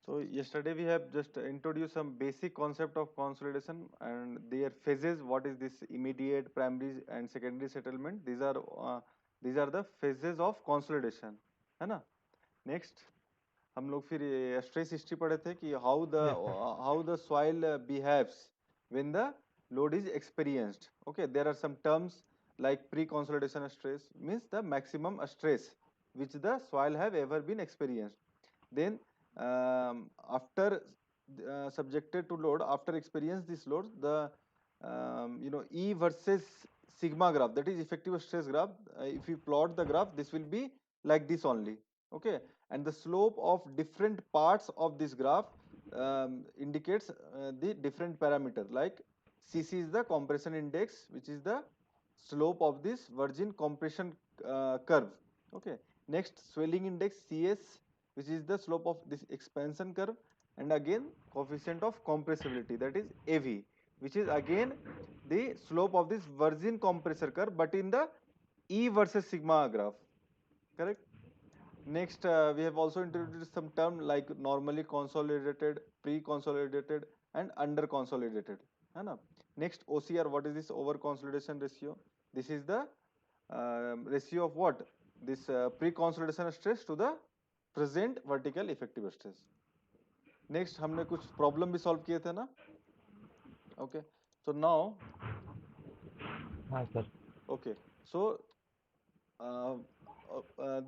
So yesterday we have just introduced some basic concept of consolidation and their phases. What is this immediate, primary and secondary settlement? These are the phases of consolidation, है ना? Next हम लोग फिर stress history पढ़े थे कि Yes, sir. how the soil behaves when the load is experienced. Okay, there are some terms like pre-consolidation stress means the maximum stress which the soil have ever been experienced. Then after subjected to load, after experience this load, the E versus sigma graph, that is effective stress graph. If you plot the graph, this will be like this only. Okay, and the slope of different parts of this graph indicates the different parameter, like Cc is the compression index, which is the slope of this virgin compression curve. Okay, next swelling index Cs, which is the slope of this expansion curve, and again coefficient of compressibility, that is Av, which is again the slope of this virgin compressor curve but in the E versus sigma graph. Correct. Next, we have also introduced some term like normally consolidated, pre-consolidated, and under-consolidated. है ना? Next, OCR. What is this over-consolidation ratio? This is the ratio of what? This pre-consolidation stress to the present vertical effective stress. Next, हमने कुछ problem भी solve किए थे ना? Okay. So now, हाँ sir. okay. So uh,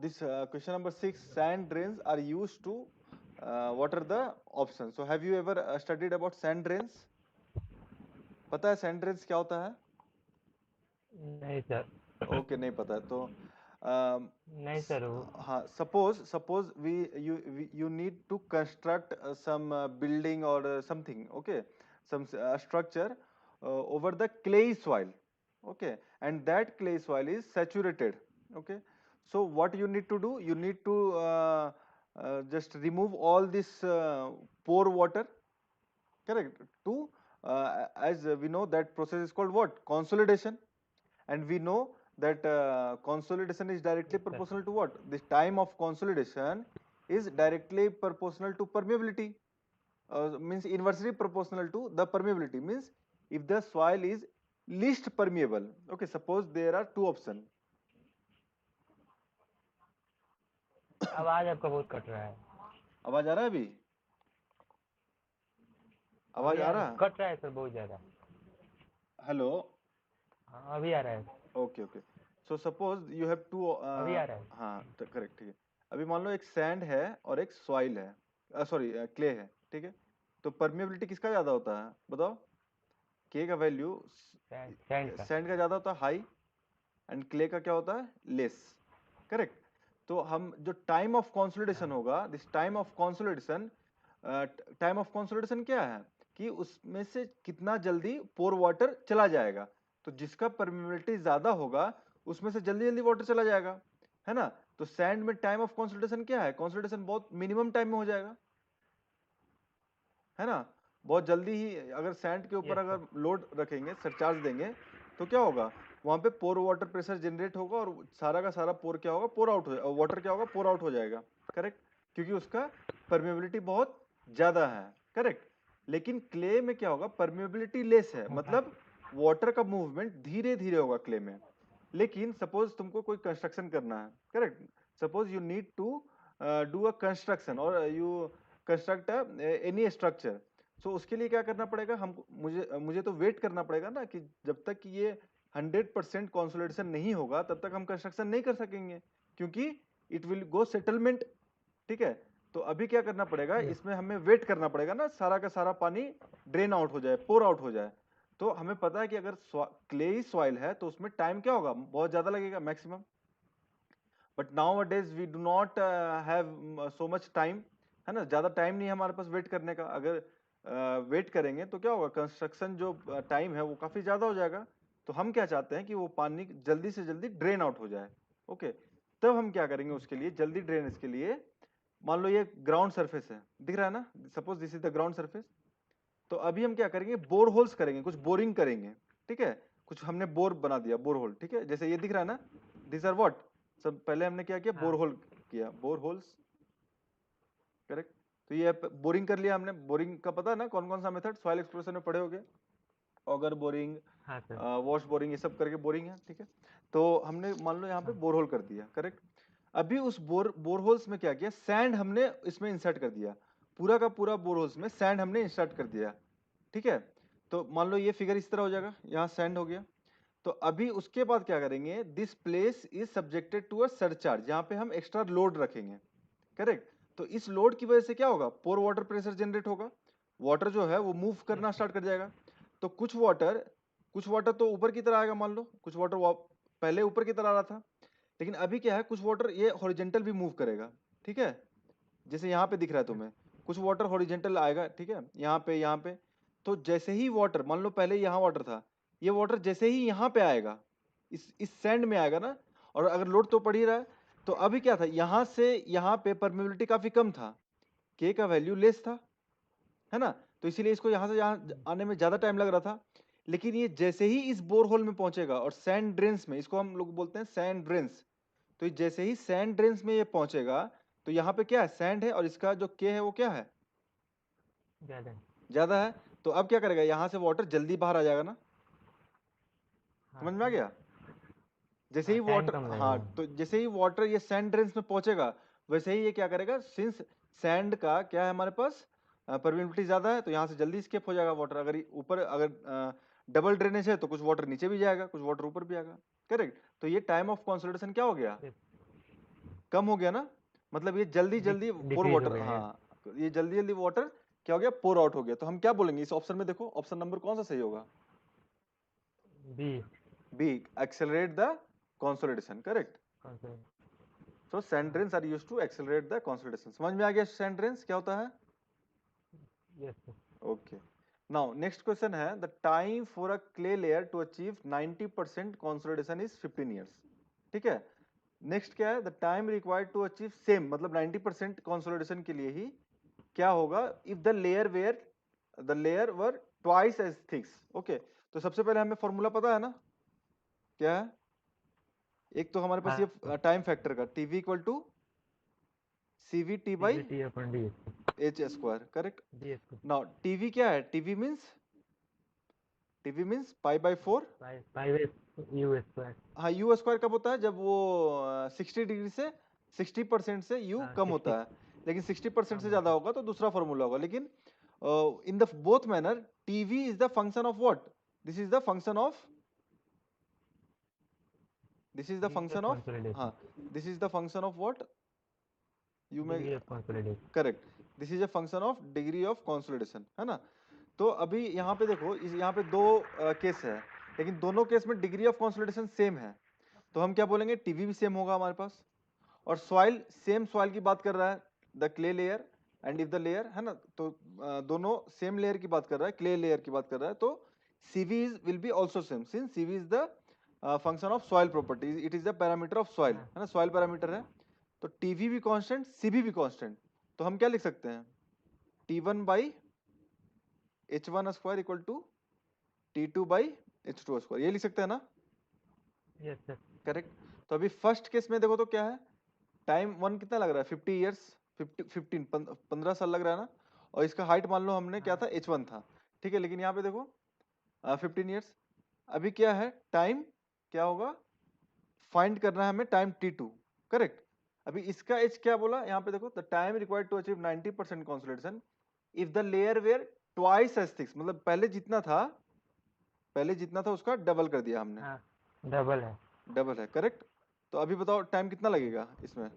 this question number 6, sand drains are used to what are the options? So have you ever studied about sand drains? पता है sand drains क्या होता है? नहीं सर. Okay, नहीं पता है तो um, नहीं सर वो. हाँ, suppose you need to construct some building or something, okay, some structure over the clay soil, okay, and that clay soil is saturated, okay. So what you need to do, you need to just remove all this pore water, correct, to as we know that process is called what, consolidation, and we know that consolidation is directly Yes, sir. proportional to what, the time of consolidation is directly proportional to permeability, means inversely proportional to the permeability, means if the soil is least permeable. Okay, suppose there are two options. आवाज आपका बहुत cut रहा है. आवाज आ रहा है अभी? आवाज आ रहा है? कट रहा है सर बहुत ज्यादा. हेलो. हाँ अभी आ रहा है. Okay okay. So suppose you have to अभी आ रहा है. हाँ करेक्ट, ठीक है. अभी मान लो एक सैंड है और एक सॉइल है, सॉरी क्ले है, ठीक है. तो परमेबिलिटी किसका ज्यादा होता है बताओ? के का वैल्यू सैंड का. सैंड का ज्यादा होता है, हाई, एंड क्ले का क्या होता है, लेस. करेक्ट. तो हम जो टाइम ऑफ कॉन्सोलिडेशन हाँ. होगा, दिस टाइम ऑफ कॉन्सोलिडेशन क्या है कि उसमें से कितना जल्दी पोर वाटर चला जाएगा. तो जिसका परमेबिलिटी ज्यादा होगा उसमें से जल्दी जल्दी वाटर चला जाएगा, है ना. तो सैंड में टाइम ऑफ कॉन्सोलिडेशन क्या है, कॉन्सोलिडेशन बहुत मिनिमम टाइम में हो जाएगा, है ना. बहुत जल्दी ही अगर सैंड के ऊपर यस सर. अगर लोड रखेंगे, सरचार्ज देंगे, तो क्या होगा, वहां पे पोर वाटर प्रेशर जनरेट होगा और सारा का सारा पोर क्या होगा, पोर आउट हो, वाटर क्या होगा, पोर आउट हो जाएगा. करेक्ट. क्योंकि उसका परमेबिलिटी बहुत ज्यादा है. करेक्ट. लेकिन क्ले में क्या होगा, परमेबिलिटी लेस है, हाँ. मतलब वाटर का मूवमेंट धीरे धीरे होगा क्ले में. लेकिन सपोज तुमको कोई कंस्ट्रक्शन करना है, correct, suppose you need to do a construction और you construct any structure. So उसके लिए क्या करना पड़ेगा हमको, मुझे मुझे तो वेट करना पड़ेगा ना कि जब तक कि ये 100% कॉन्सोलिडेशन नहीं होगा तब तक हम कंस्ट्रक्शन नहीं कर सकेंगे, क्योंकि इट विल गो सेटलमेंट. ठीक है. तो अभी क्या करना पड़ेगा, यस. इसमें हमें वेट करना पड़ेगा ना, सारा का सारा पानी ड्रेन आउट हो जाए, पोर आउट हो जाए. तो हमें पता है कि अगर क्लेई सॉइल है तो उसमें टाइम क्या होगा, बहुत ज्यादा लगेगा, maximum. But now days we do not have so much time, है ना, ज्यादा टाइम नहीं है हमारे पास वेट करने का. अगर वेट करेंगे तो क्या होगा, कंस्ट्रक्शन जो टाइम है वो काफी ज्यादा हो जाएगा. तो हम क्या चाहते हैं कि वो पानी जल्दी से जल्दी ड्रेन आउट हो जाए. ओके. तब हम क्या करेंगे उसके लिए, जल्दी ड्रेनेज के लिए, मान लो ये ग्राउंड सरफेस है, दिख रहा है ना, suppose this is the ground surface. तो अभी हम क्या करेंगे, बोर होल्स करेंगे, कुछ बोरिंग करेंगे. ठीक है. कुछ हमने बोर बना दिया, बोर होल, ठीक है, जैसे ये दिख रहा है ना, दिस आर व्हाट, सब पहले हमने क्या किया, बोर हाँ. होल किया, बोर होल्स. करेक्ट. तो ये बोरिंग कर लिया हमने। बोरिंग का पता है ना कौन कौन सा मेथड सॉइल एक्सप्लोरेशन में पढ़े होगे, ऑगर बोरिंग, हाँ सर। वॉश बोरिंग, ये सब करके बोरिंग है, ठीक है। तो हमने मान लो यहाँ पे हाँ बोरहोल कर दिया, करेक्ट। अभी उस बोरहोल्स में क्या किया, सैंड हमने इसमें इंसर्ट कर दिया, पूरा का पूरा बोरहोल्स में सैंड हमने इंसर्ट कर दिया, ठीक है। तो मान लो ये फिगर इस तरह हो जाएगा, यहाँ सैंड हो गया। तो अभी उसके बाद क्या करेंगे, this place is subjected to a surcharge, यहाँ पे हम एक्स्ट्रा लोड रखेंगे, करेक्ट। तो इस लोड की वजह से क्या होगा, पोर वाटर प्रेशर जनरेट होगा, वाटर जो है वो मूव करना स्टार्ट कर जाएगा। तो कुछ वाटर तो ऊपर की तरह आएगा, मान लो कुछ वाटर पहले ऊपर की तरह आ रहा था, लेकिन अभी क्या है, कुछ वाटर ये हॉरिजेंटल भी मूव करेगा, ठीक है। जैसे यहाँ पे दिख रहा है तुम्हें, कुछ वाटर हॉरिजेंटल आएगा, ठीक है, यहाँ पे। तो जैसे ही वाटर, मान लो पहले यहाँ वाटर था, ये वाटर जैसे ही यहाँ पे आएगा, इस सैंड में आएगा ना, और अगर लोड तो पड़ ही रहा है, तो अभी क्या था, यहाँ से यहाँ पे परमेबिलिटी काफी कम था, के का वैल्यू लेस था, है ना। तो इसीलिए इसको यहाँ से यहाँ आने में ज्यादा टाइम लग रहा था। लेकिन ये जैसे ही इस बोरहोल में पहुंचेगा, और सैंड ड्रेन्स में, इसको हम लोग बोलते हैं सैंड ड्रेन्स, तो ये जैसे ही सैंड ड्रेन्स में ये पहुंचेगा, तो यहाँ पे क्या है, सैंड है, और इसका जो के है वो क्या है, ज्यादा है। ज्यादा है। तो अब क्या करेगा, यहाँ से वाटर जल्दी बाहर आ जाएगा ना, हाँ समझ में आ गया। जैसे ही टाइम वाटर, कम हाँ, लगेगा। तो जैसे ही वाटर ये सैंड ड्रेन्स में पहुंचेगा, वैसे ही ये क्या करेगा, सिंस सैंड का क्या है हमारे पास, परमिबिलिटी ज्यादा है, तो यहाँ से जल्दी स्केप हो जाएगा वाटर। अगर ऊपर, अगर डबल ड्रेनेज है तो कुछ वाटर नीचे भी जाएगा, कुछ वाटर ऊपर भी आएगा, करेक्ट। तो ये टाइम ऑफ कंसोलिडेशन क्या हो गया, कम हो गया ना। मतलब ये जल्दी जल्दी पोर डिक्रीज हो वाटर, गया है। हाँ, ये जल्दी जल्दी वाटर क्या हो गया, पोर आउट हो गया। तो हम क्या बोलेंगे इस ऑप्शन में, देखो ऑप्शन नंबर कौन सा सही होगा, B. B, accelerate the consolidation, correct. कौन सा? So sand drains are used to accelerate the consolidation. समझ में आ गया सैंड ड्रेन्स क्या होता है, yes sir. Okay. Now next question है, the time for a clay layer to achieve 90% consolidation is 15 years, ठीक है। नेक्स्ट क्या है, the time required to achieve same, मतलब 90% कंसोलिडेशन के लिए ही क्या होगा, if the layer were twice as thick, okay. तो सबसे पहले हमें फॉर्मूला पता है ना, क्या है, एक तो हमारे पास हाँ ये टाइम फैक्टर का, TV equal to CV T by T upon D H square, correct. D S को नाउ टीवी क्या है, TV means pi by 4। Five U square. हाँ, यू स्क्वायर कब होता है, जब वो 60 डिग्री से 60% से यू हाँ कम 60 होता है। लेकिन 60% कम से ज्यादा होता है। होगा तो दूसरा फॉर्मूला होगा। लेकिन in the both manner, TV is the function of what, this is the function of this is the degree of function of consolidation. हाँ, this is the function of what, you में, degree of consolidation. Correct, this is a function of degree of consolidation, है ना। तो अभी यहाँ पे देखो, यहाँ पे दो केस है, लेकिन दोनों केस में डिग्री ऑफ कंसोलिडेशन सेम है। तो हम क्या बोलेंगे, टीवी भी सेम होगा हमारे पास, और सॉइल सेम सॉइल की बात कर रहा है, the clay layer and if the layer, है ना। तो दोनों सेम लेयर की बात कर रहा है, क्ले लेयर की बात कर रहा है। तो CV is will be also same, since CV is the function of soil property, it is the parameter of soil, हाँ है ना, सॉइल पैरामीटर है। तो टीवी भी कांस्टेंट, सीवी भी कांस्टेंट। तो हम क्या लिख सकते हैं, T1 by H1 square equal to T2 by H2 square, ये लिख सकते हैं ना, यस सर। करेक्ट। तो अभी फर्स्ट केस में देखो तो क्या है, टाइम वन कितना लग रहा है, 50 ईयर्स, 15 साल लग रहा है ना। और इसका हाइट मान लो हमने क्या हाँ था, H1 था, ठीक है। लेकिन यहाँ पे देखो 15 ईयर्स। अभी क्या है, टाइम क्या होगा, फाइंड करना है हमें टाइम T2, करेक्ट। अभी इसका एज क्या बोला यहाँ पे देखो, the time required to achieve 90% consolidation if the layer were twice as thick, मतलब पहले जितना था उसका डबल कर दिया हमने, हाँ डबल है। डबल है, करेक्ट। तो अभी बताओ टाइम कितना यस लगेगा इसमें,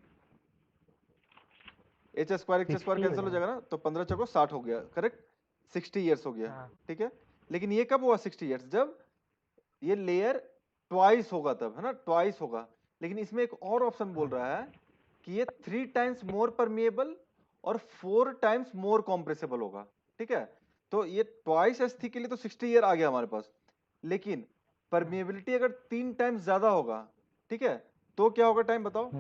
एच स्क्वायर 60 हो कैंसिल हो जाएगा। जाएगा ना, तो 15 चौको 60 हो गया, करेक्ट, 60 ईयर्स हो गया, हाँ ठीक है। लेकिन ये कब हुआ 60 ईयर्स, जब ये लेयर ट्वाइस होगा तब, है ना, ट्वाइस होगा। लेकिन इसमें एक और ऑप्शन बोल हाँ रहा है कि ये 3 टाइम्स मोर परमिएबल और 4 टाइम्स मोर कॉम्प्रेसेबल होगा, ठीक है। तो ये ट्वाइस एस थी के लिए तो 60 ईयर आ गया हमारे पास, लेकिन हाँ। परमिएबिलिटी अगर 3 टाइम्स ज्यादा होगा, ठीक है, तो क्या होगा टाइम बताओ।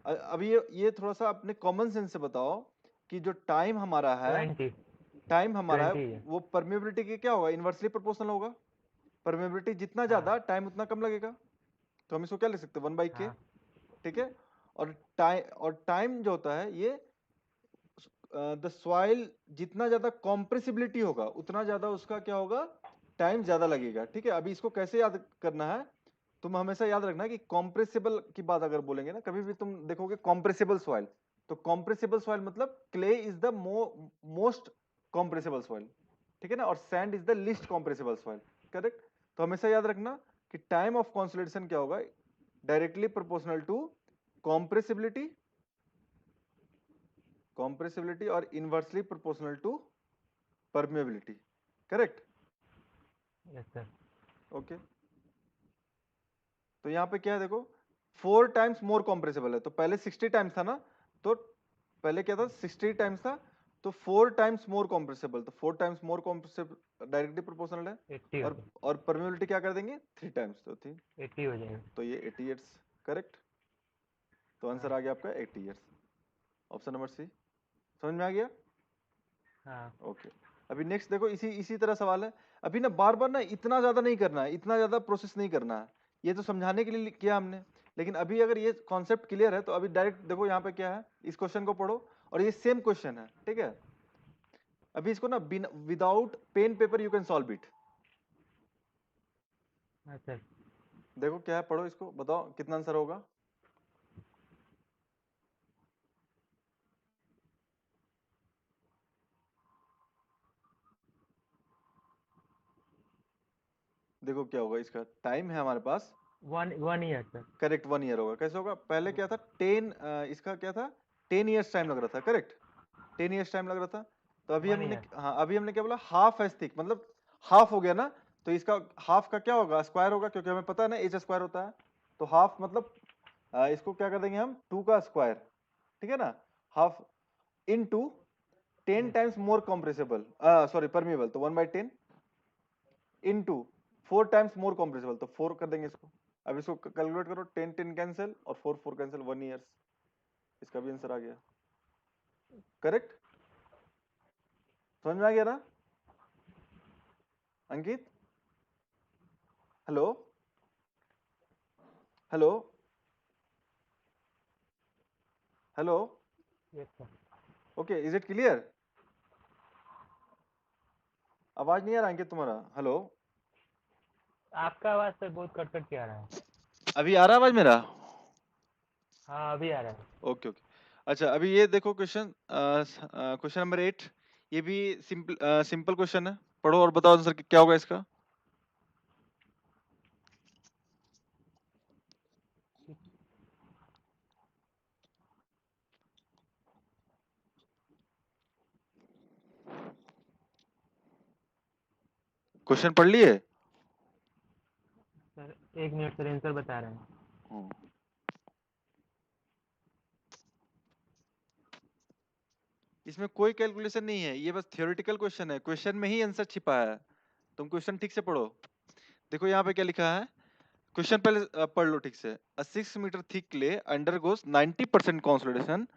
अभी ये थोड़ा सा अपने कॉमन सेंस से बताओ कि जो ट्वेंटी टाइम हमारा है 20 है। वो परमिएबिलिटी के क्या होगा, इनवर्सली प्रोपोर्शनल होगा। परमेबिलिटी जितना हाँ ज्यादा, टाइम उतना कम लगेगा। तो हम इसको क्या लिख सकते हैं, 1/k, हाँ ठीक है। और टाइम जो होता है ये द सॉइल जितना ज्यादा कॉम्प्रेसिबिलिटी होगा उतना ज्यादा उसका क्या होगा, टाइम ज्यादा लगेगा। ठीक है, अभी इसको कैसे याद करना है, तुम हमेशा याद रखना कि कॉम्प्रेसिबल की बात अगर बोलेंगे ना, कभी भी तुम देखोगे कॉम्प्रेसिबल सॉइल, तो कॉम्प्रेसिबल सॉइल मतलब clay is the most compressible soil, ठीक है ना, और sand is the least compressible soil. Correct. तो हमेशा याद रखना कि टाइम ऑफ कंसोलिडेशन क्या होगा, directly proportional to compressibility, compressibility और inversely proportional to permeability. Correct. Yes sir. Okay, तो यहाँ पे क्या है देखो, 4 टाइम्स मोर कॉम्प्रेसिबल है, तो पहले 60 टाइम्स था ना, तो पहले क्या था 60 टाइम्स था, तो 4 टाइम्स मोर कॉम्प्रेसिबल, तो 4 times more compressible directly proportional है। 80 हो जाएगा। और परमेबिलिटी क्या कर देंगे 3 टाइम्स, तो थी, 80 हो जाएगा। तो ये 80 ईयर्स। करेक्ट। तो आंसर हाँ आ गया आपका 80 ईयर्स, ऑप्शन नंबर सी। समझ में आ गया। हाँ। ओके, अभी नेक्स्ट देखो, इसी इसी तरह सवाल है। अभी ना बार बार ना इतना ज्यादा नहीं करना है, इतना ज्यादा प्रोसेस नहीं करना है, ये तो समझाने के लिए किया हमने। लेकिन अभी अगर ये कॉन्सेप्ट क्लियर है तो अभी डायरेक्ट देखो यहाँ पे क्या है, इस क्वेश्चन को पढ़ो और ये सेम क्वेश्चन है, ठीक है। अभी इसको ना without pen paper you can solve it. हाँ सर। देखो क्या है, पढ़ो इसको, बताओ कितना आंसर होगा। देखो क्या होगा, इसका टाइम है हमारे पास। 1 ईयर सर। करेक्ट, 1 ईयर होगा। कैसे होगा, पहले क्या था 10, इसका क्या था 10 ईयर्स टाइम लग रहा था। करेक्ट, 10 ईयर्स टाइम लग रहा था। तो अभी 1 हमने, ईयर। हाँ अभी हमने क्या बोला, हाफ एज थिक, मतलब हाफ हो गया ना, तो इसका हाफ का क्या होगा, स्क्वायर होगा, क्योंकि हमें पता है ना एच स्क्वायर होता है। तो हाफ मतलब इसको क्या कर देंगे हम, 2 का स्क्वायर, ठीक है ना, half into 10 yes. Times more compressible, sorry permeable, तो 1/10 इनटू 4 टाइम्स मोर कॉम्प्रेसिबल, तो 4 कर देंगे इसको। अब इसको कैलकुलेट करो, 10 10 कैंसिल और 4 4 कैंसिल, 1 ईयर्स। इसका भी आंसर आ गया। करेक्ट, समझ में आ गया ना Ankit. Hello, hello, hello. Yes sir. Okay, is it clear. आवाज नहीं आ रहा अंकित तुम्हारा, हेलो। आपका आवाज़ सर बहुत कट कट के आ रहा है। अभी आ रहा है आवाज मेरा। हाँ अभी आ रहा है। ओके ओके, अच्छा अभी ये देखो क्वेश्चन, क्वेश्चन नंबर 8, ये भी सिंपल सिंपल क्वेश्चन है, पढ़ो और बताओ आंसर क्या होगा इसका। क्वेश्चन पढ़ लिए। सर 1 मिनट सर, आंसर बता रहे हैं। हम्म, इसमें कोई कैलकुलेशन नहीं है, ये बस थियोरेटिकल क्वेश्चन है, क्वेश्चन में ही आंसर छिपा है। तुम क्वेश्चन ठीक से पढ़ो। देखो यहाँ पे क्या लिखा है, क्वेश्चन पहले पढ़ लो ठीक से। A 6 metre thick clay undergoes 90% consolidation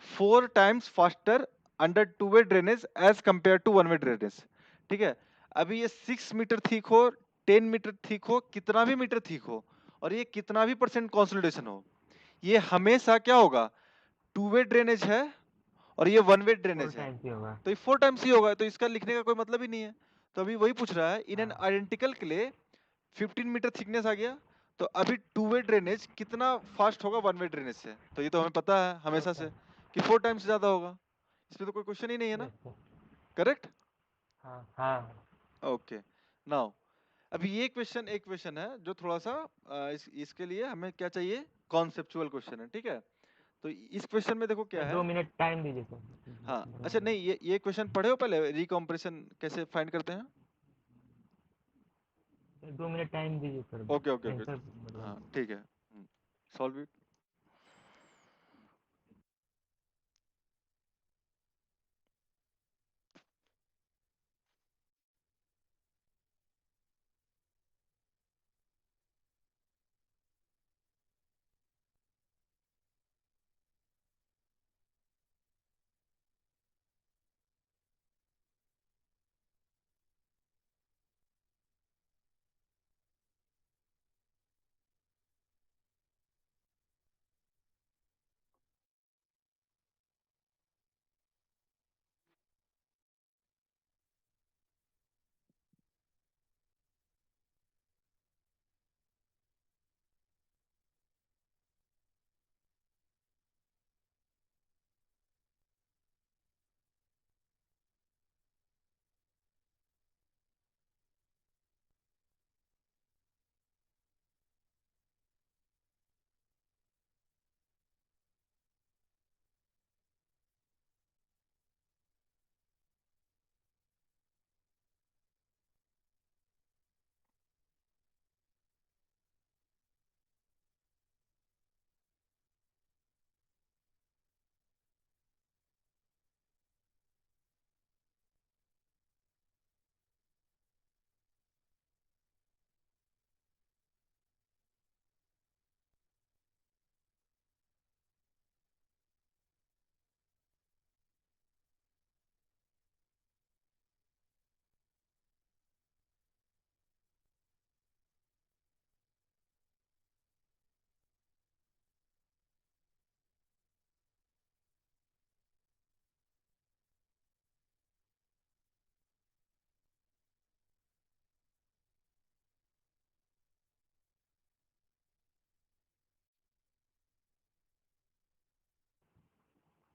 4 times faster under two way drainage as compare to one way drainage. ठीक है, अभी ये 6 मीटर थिक हो, 10 मीटर थिक हो, कितना भी मीटर थिक हो, और ये कितना भी परसेंट कंसोलिडेशन हो, ये हमेशा क्या होगा, टू वे ड्रेनेज है और ये वन वे 4 ड्रेनेज है, टाइम्स ही होगा। तो ये 4 टाइम्स ही होगा, तो इसका लिखने का कोई मतलब ही नहीं है। तो अभी वही पूछ रहा है, इन एन हाँ। आइडेंटिकल क्ले 15 मीटर थिकनेस आ गया, तो अभी टू वे ड्रेनेज कितना फास्ट होगा वन वे ड्रेनेज से, तो ये तो हमें पता है 4 हमेशा से टाइम्स। कि 4 टाइम्स ज्यादा होगा। इसमें तो कोई क्वेश्चन ही नहीं है ना। Yes sir. करेक्ट। हाँ हाँ। ओके, नाउ अभी ये क्वेश्चन एक क्वेश्चन है जो थोड़ा सा इसके लिए हमें क्या चाहिए, कॉन्सेप्चुअल क्वेश्चन है, ठीक है। तो इस क्वेश्चन में देखो क्या सर है। 2 मिनट टाइम दीजिए सर। हाँ बना अच्छा, दो। नहीं ये क्वेश्चन पढ़े हो पहले, रिकॉम्प्रेशन कैसे फाइंड करते हैं। सर 2 मिनट टाइम दीजिए sir. Okay okay okay, answer बता हाँ दो। ठीक है, सॉल्व इट।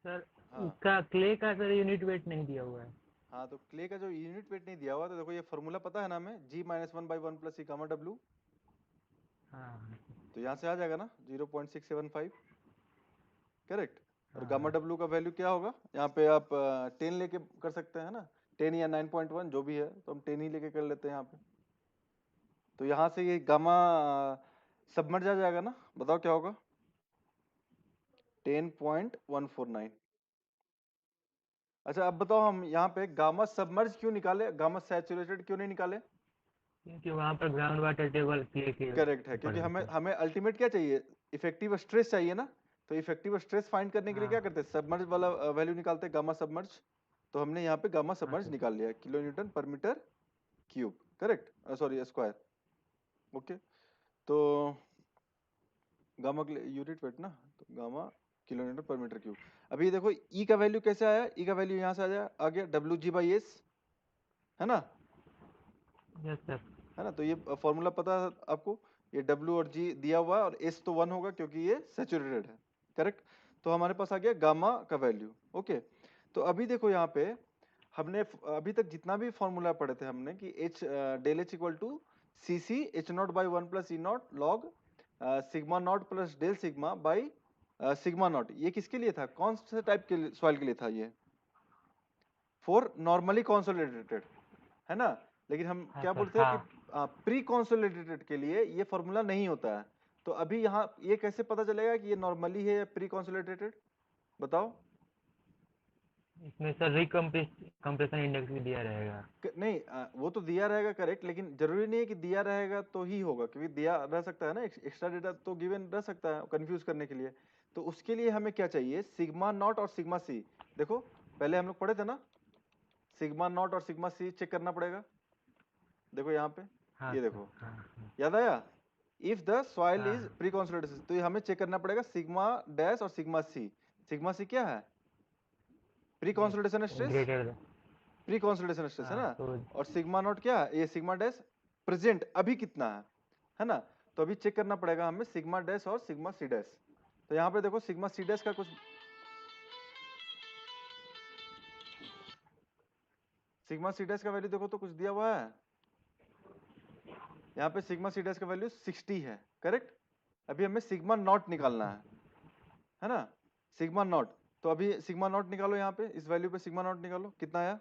सर हाँ उसका क्ले का सर यूनिट वेट नहीं दिया हुआ है। हाँ, तो क्ले का जो यूनिट वेट नहीं दिया हुआ, तो देखो ये फॉर्मूला पता है ना हमें, G-1/1 + E, W। हाँ तो यहाँ से आ जाएगा ना 0.675, करेक्ट। और हाँ गामा डब्ल्यू का वैल्यू क्या होगा, यहाँ पे आप 10 लेके कर सकते हैं ना, 10 या 9.1 जो भी है, तो हम 10 ही लेके कर लेते हैं यहाँ पे। तो यहाँ से ये गामा सबमर्ज आ जाएगा ना, बताओ क्या होगा, 10.149। अच्छा अब बताओ, हम यहाँ पे गामा सबमर्ज क्यों निकाले, गामा सैचुरेटेड क्यों नहीं निकाले? क्योंकि वहाँ पर ग्राउंड वाटर टेबल क्ले के करेक्ट है, ऊपर क्योंकि है हमें सर। हमें अल्टीमेट क्या चाहिए, इफेक्टिव स्ट्रेस चाहिए ना। तो इफेक्टिव स्ट्रेस फाइंड करने के लिए क्या हाँ करते हैं, सबमर्ज वाला वैल्यू निकालते हैं, गामा सबमर्ज। तो हमने यहाँ पे गामा हाँ सबमर्ज सर। निकाल लिया, किलो न्यूटन पर metre cube, correct, sorry square. Okay, तो गामा यूनिट वेट ना, तो गामा किलो न्यूटन पर मीटर क्यूब। अभी ये देखो ई का वैल्यू कैसे आया, ई का वैल्यू यहाँ से आ गया WG/S, है ना, यस सर। है ना। तो ये फॉर्मूला पता है आपको, ये W और G दिया हुआ है, और S तो 1 होगा क्योंकि ये सैचुरेटेड है, करेक्ट। तो हमारे पास आ गया गामा का वैल्यू। ओके, तो अभी देखो यहाँ पे हमने अभी तक जितना भी फॉर्मूला पढ़े थे हमने कि H del H equal to CC H0/1 + E0 log sigma not plus del sigma by sigma not. ये किसके लिए था, कौन से टाइप के सॉइल के लिए था ये, फॉर नॉर्मली कॉन्सोलिडेटेड, है ना। लेकिन हम हाँ क्या सर। बोलते हैं हाँ कि प्री कॉन्सोलिडेटेड के लिए ये फॉर्मूला नहीं होता है। तो अभी यहाँ ये कैसे पता चलेगा कि ये नॉर्मली है या प्री कॉन्सोलिडेटेड, बताओ। इसमें सर कंप्रेशन इंडेक्स भी दिया रहेगा। नहीं वो तो दिया रहेगा, करेक्ट, लेकिन जरूरी नहीं है कि दिया रहेगा तो ही होगा, क्योंकि दिया रह सकता है ना, एक्स्ट्रा डेटा तो गिवन रह सकता है कंफ्यूज करने के लिए। तो उसके लिए हमें क्या चाहिए, सिग्मा नॉट और सिग्मा सी। देखो पहले हम लोग पढ़े थे ना, सिग्मा नॉट और सिग्मा सी चेक करना पड़ेगा। देखो यहाँ पे, हाँ ये सर। देखो, हाँ हाँ याद आया, इफ द सॉइल इज हाँ। प्री कॉन्सोलिडेटेड, तो ये हमें चेक करना पड़ेगा सिग्मा डैश और सिग्मा सी। सिग्मा सी क्या है, प्री ये consolidation stress, greater. Pre consolidation stress है हाँ ना। तो और सिग्मा नॉट क्या है, ये सिग्मा डैश प्रेजेंट अभी कितना है ना। तो अभी चेक करना पड़ेगा हमें सिग्मा डैश और सिग्मा सी डैश। तो यहाँ पे देखो सिग्मा सी डैश का कुछ, सिग्मा सी डैश का वैल्यू देखो तो कुछ दिया हुआ है, यहाँ पे सिग्मा सी डैश का वैल्यू 60 है, करेक्ट। अभी हमें सिग्मा नॉट हाँ निकालना सर। है ना, सिग्मा नॉट। तो अभी सिग्मा नॉट निकालो, यहाँ पे इस वैल्यू पे सिग्मा नॉट निकालो, कितना आया,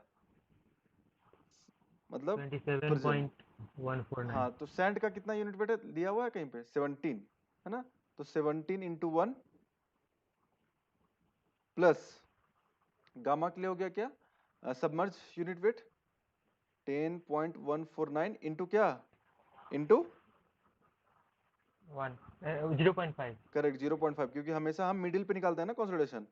मतलब प्रेजेंट। 27.149। हाँ, तो सैंड का कितना यूनिट वेट है, दिया हुआ है कहीं पे 17, है ना। तो 17 इंटू 1 प्लस गामा के लिए हो गया क्या, सबमर्ज यूनिट वेट 10.149 इंटू क्या, इंटू 0.5। करेक्ट 0.5, क्योंकि हमेशा हम मिडिल पे निकालते हैं ना कंसोलिडेशन।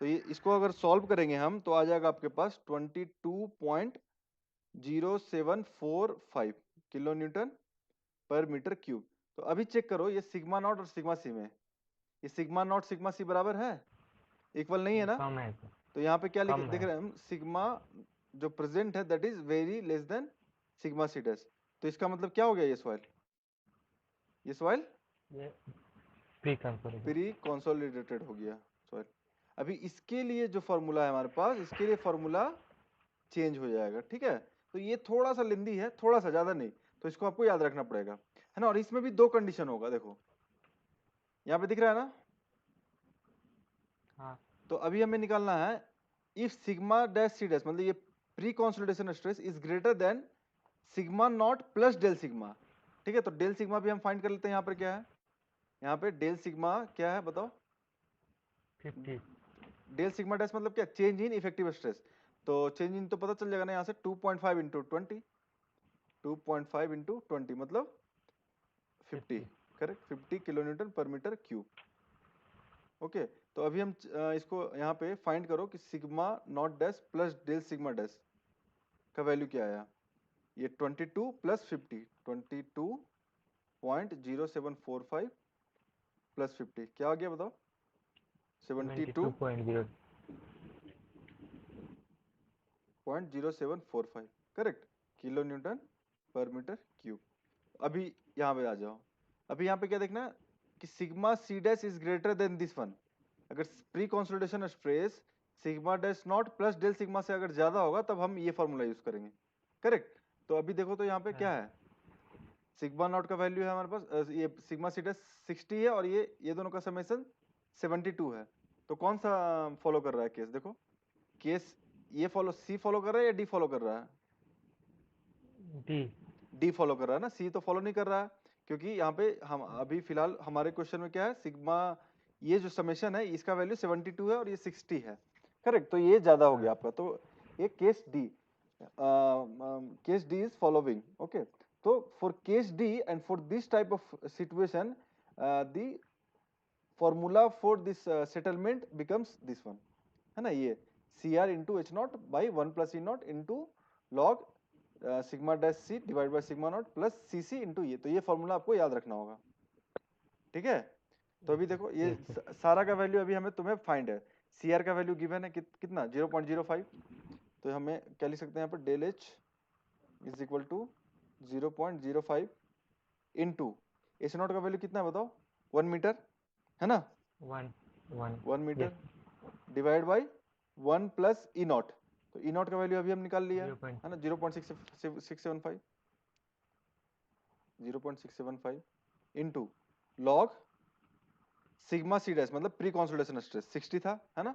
तो ये इसको अगर सॉल्व करेंगे हम, तो आ जाएगा आपके पास 22.0745 किलो न्यूटन पर मीटर क्यूब। तो अभी चेक करो ये सिग्मा नॉट और सिग्मा सी में, ये सिग्मा नॉट सिग्मा सी बराबर है, इक्वल नहीं है ये ना। कम है सर। तो यहाँ पे क्या लिख कम देख है। रहे हैं हम, सिग्मा जो प्रेजेंट है that is very less than sigma C dash. तो इसका मतलब क्या हो गया, ये सॉइल, ये सॉइल ये प्री कंसोलिडेटेड। प्री कंसोलिडेटेड हो गया सॉइल। अभी इसके लिए जो फॉर्मूला है हमारे पास, इसके लिए फॉर्मूला चेंज हो जाएगा, ठीक है। तो ये थोड़ा सा लेंदी है, थोड़ा सा, ज्यादा नहीं, तो इसको आपको याद रखना पड़ेगा, है ना। और इसमें भी दो कंडीशन होगा, देखो यहाँ पे दिख रहा है ना। हाँ तो अभी हमें निकालना है, if sigma dash C dash, मतलब ये pre consolidation stress is greater than sigma not plus del sigma, ठीक है। तो डेल सिग्मा भी हम फाइंड कर लेते हैं, यहाँ पर क्या है, यहाँ पे डेल सिग्मा क्या है बताओ, 50। डेल सिग्मा डैश मतलब क्या, चेंज इन इफेक्टिव स्ट्रेस। तो चेंज इन तो पता चल जाएगा ना, यहाँ से 2.5 इंटू 20, 2.5 इंटू 20 मतलब 50, 50। करेक्ट, 50 किलो न्यूटन पर मीटर क्यूब। ओके, तो अभी हम इसको यहाँ पे फाइंड करो कि sigma not dash plus del sigma dash का वैल्यू क्या आया, ये 22 प्लस 50, 22.0745 प्लस 50 क्या आ गया बताओ, 72.0। 72.0745, करेक्ट, किलो न्यूटन पर मीटर क्यूब। अभी यहाँ पे आ जाओ, अभी यहाँ पे क्या देखना कि sigma C dash is greater than this one. अगर pre consolidation stress sigma dash naught plus del sigma से अगर ज्यादा होगा तब हम ये फॉर्मूला यूज करेंगे, करेक्ट। तो अभी देखो तो यहाँ पे क्या है, सिग्मा नॉट का वैल्यू है हमारे पास ये सिग्मा सी डैश 60 है और ये दोनों का समेशन 72 है। तो कौन सा फॉलो कर रहा है केस, देखो केस ये फॉलो सी फॉलो कर रहा है या डी फॉलो कर रहा है, डी। डी फॉलो कर रहा है ना, सी तो फॉलो नहीं कर रहा है, क्योंकि यहाँ पे हम अभी फिलहाल हमारे क्वेश्चन में क्या है, सिग्मा ये जो समेशन है इसका वैल्यू 72 है और ये 60 है, करेक्ट। तो ये ज्यादा हो गया आपका, तो ये case D, case D is following, okay. तो for case D and for this type of situation the formula for this settlement becomes this one, है ना, ये C R into H not by 1 plus E naught into log sigma dash C divide by sigma not plus C C into ये। तो ये formula आपको याद रखना होगा, ठीक है। तो अभी देखो ये सारा का वैल्यू अभी हमें तुम्हें फाइंड है, सी आर का वैल्यू गिवन है कितना 0.05, तो हमें क्या लिख सकते हैं यहाँ पर, del H is equal to 0.05 into H not का वैल्यू कितना है बताओ, 1 मीटर है ना, 1 metre divide by 1 plus E not, तो ई नॉट का वैल्यू अभी हम निकाल लिया है ना, 0.675 into log sigma C dash मतलब प्री कॉन्सोलिडेशन स्ट्रेस 60 था, है ना,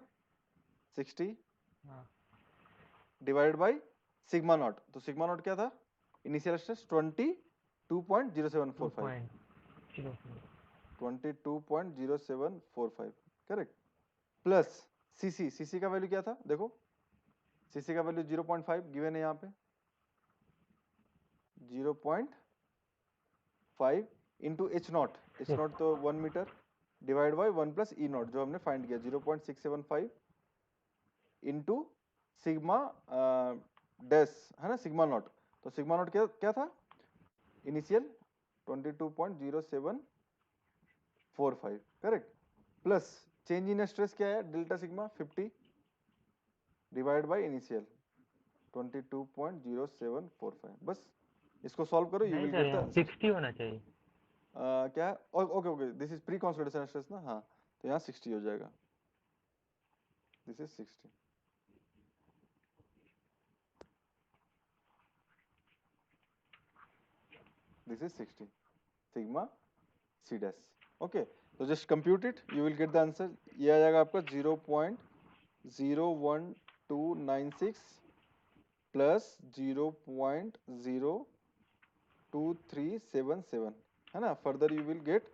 60 डिवाइड बाई सिग्मा नॉट, तो सिग्मा नॉट क्या था, initial stress 22.0745, 22.0745, correct, plus CC, CC का वैल्यू क्या था देखो, सीसी का वैल्यू 0.5 गिवन है यहाँ पे, 0.5 into H not, H not तो 1 metre divide by 1 plus E not जो हमने फाइंड किया 0.675 इंटू सिग्मा डैश, है ना, सिग्मा नॉट, तो सिग्मा नॉट क्या क्या था initial 22.0745, correct, plus change in stress क्या है delta sigma 50 divide by initial 22.0745, बस इसको सॉल्व करो, यू विल गेट द 60 होना चाहिए, क्या है, okay okay this is pre consolidation stress ना, हाँ तो यहाँ 60 हो जाएगा, this is 60, this is 60 sigma C dash, okay. तो just compute it, you will get the answer, ये आ जाएगा आपका 0.01296 प्लस 0.02377, है ना, further you will get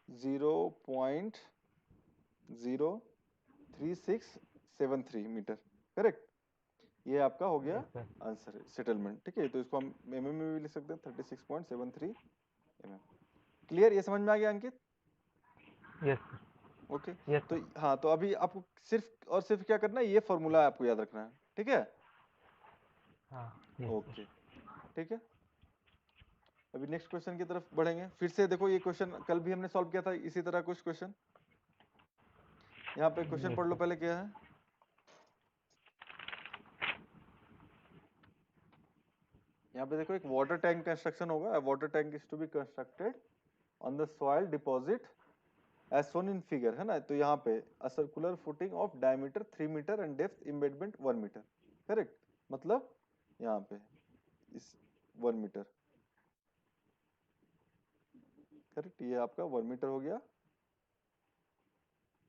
0.03673 metre, correct. ये आपका हो गया आंसर सेटलमेंट, ठीक है। तो इसको हम mm में भी लिख सकते हैं 36.73 mm, क्लियर, ये समझ में आ गया अंकित, यस ओके। यस तो हाँ, तो अभी आपको सिर्फ और सिर्फ क्या करना है, ये फॉर्मूला आपको याद रखना है, ठीक है, ओके, ठीक है। अभी नेक्स्ट क्वेश्चन की तरफ बढ़ेंगे, फिर से देखो ये क्वेश्चन कल भी हमने सॉल्व किया था इसी तरह कुछ क्वेश्चन, यहाँ पे क्वेश्चन पढ़ लो पहले क्या है, यहाँ पे देखो एक वाटर टैंक कंस्ट्रक्शन होगा, water tank is to be constructed on the soil deposit as shown in figure, है ना, तो यहाँ पे a circular footing of diameter 3 metre and depth embedment 1 metre, correct, मतलब यहाँ पे इस 1 मीटर, करेक्ट, ये आपका 1 मीटर हो गया,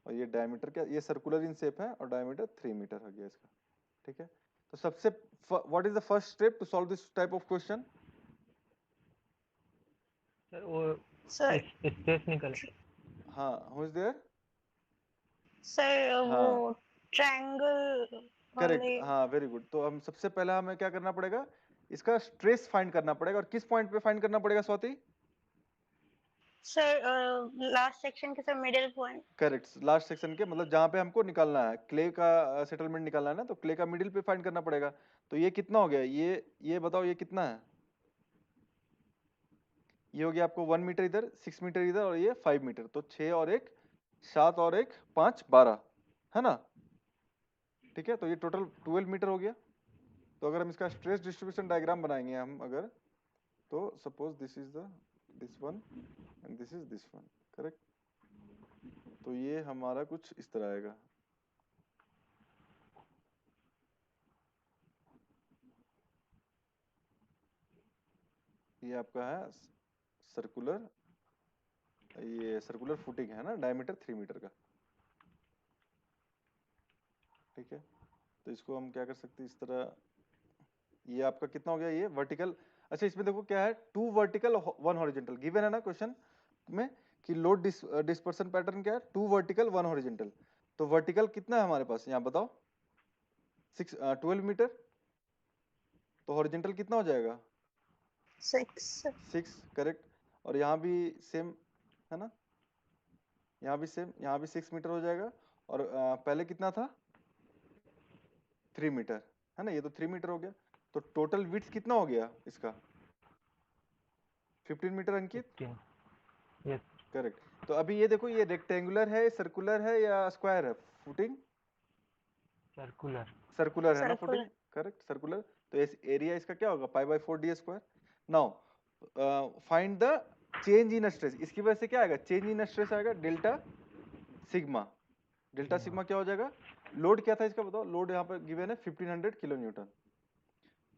और ये डायमीटर क्या, ये सर्कुलर इन शेप है और डायमीटर 3 मीटर हो गया इसका, ठीक है। तो सबसे what is the first step to solve this type of question, sir वो सर स्पेस निकल, हाँ हु इज देयर, सर हाँ वो ट्रायंगल करेक्ट, वाले हाँ वेरी गुड। तो हम सबसे पहला हमें क्या करना पड़ेगा, इसका स्ट्रेस फाइंड करना पड़ेगा, और किस पॉइंट पे फाइंड करना पड़ेगा स्वाति, सर लास्ट सेक्शन के sir middle point, correct, last section के, मतलब जहां पे हमको निकालना है क्ले का सेटलमेंट निकालना है ना, तो क्ले का मिडिल पे फाइंड करना पड़ेगा। तो ये कितना हो गया, ये बताओ ये कितना है, ये हो गया आपको 1 मीटर इधर, 6 मीटर इधर, और ये 5 मीटर, तो 6 और 1 7 और 1 5 12, है ना, ठीक है। तो ये टोटल 12 मीटर हो गया। तो अगर हम इसका स्ट्रेस डिस्ट्रीब्यूशन डायग्राम बनाएंगे हम अगर, तो suppose this is the this one and this is this one, correct. तो ये हमारा कुछ इस तरह आएगा, ये आपका है सर्कुलर, ये सर्कुलर फुटिंग है ना, डायमीटर 3 मीटर का। ठीक है, तो इसको हम क्या कर सकते हैं इस तरह, ये आपका कितना हो गया ये वर्टिकल। अच्छा इसमें देखो क्या है, 2 वर्टिकल 1 हॉरिजेंटल गिवन है ना क्वेश्चन में, कि लोड डिस्पर्सन पैटर्न क्या है, 2 वर्टिकल 1 हॉरिजेंटल। तो वर्टिकल कितना है हमारे पास यहाँ बताओ, 12 मीटर। तो हॉरिजेंटल कितना हो जाएगा, 6. 6, करेक्ट। और यहाँ भी सेम है ना, यहाँ भी सेम, यहाँ भी 6 मीटर हो जाएगा। और पहले कितना था, 3 मीटर है ना, ये तो 3 मीटर हो गया। तो टोटल विड्थ कितना हो गया इसका, 15 मीटर अंकित, 15. Yes. करेक्ट। तो अभी ये देखो, ये रेक्टेंगुलर है, सर्कुलर है या स्क्वायर है फुटिंग, Circular. सर्कुलर है ना Circular. Footing, correct circular. तो इस एरिया इसका क्या होगा, π/4d²। Now find the change in stress, इसकी वजह से क्या आएगा, चेंज इन स्ट्रेस आएगा डेल्टा सिग्मा। डेल्टा सिग्मा क्या हो जाएगा, लोड क्या था इसका बताओ, लोड यहाँ पर गिवन है 1500 किलो न्यूटन।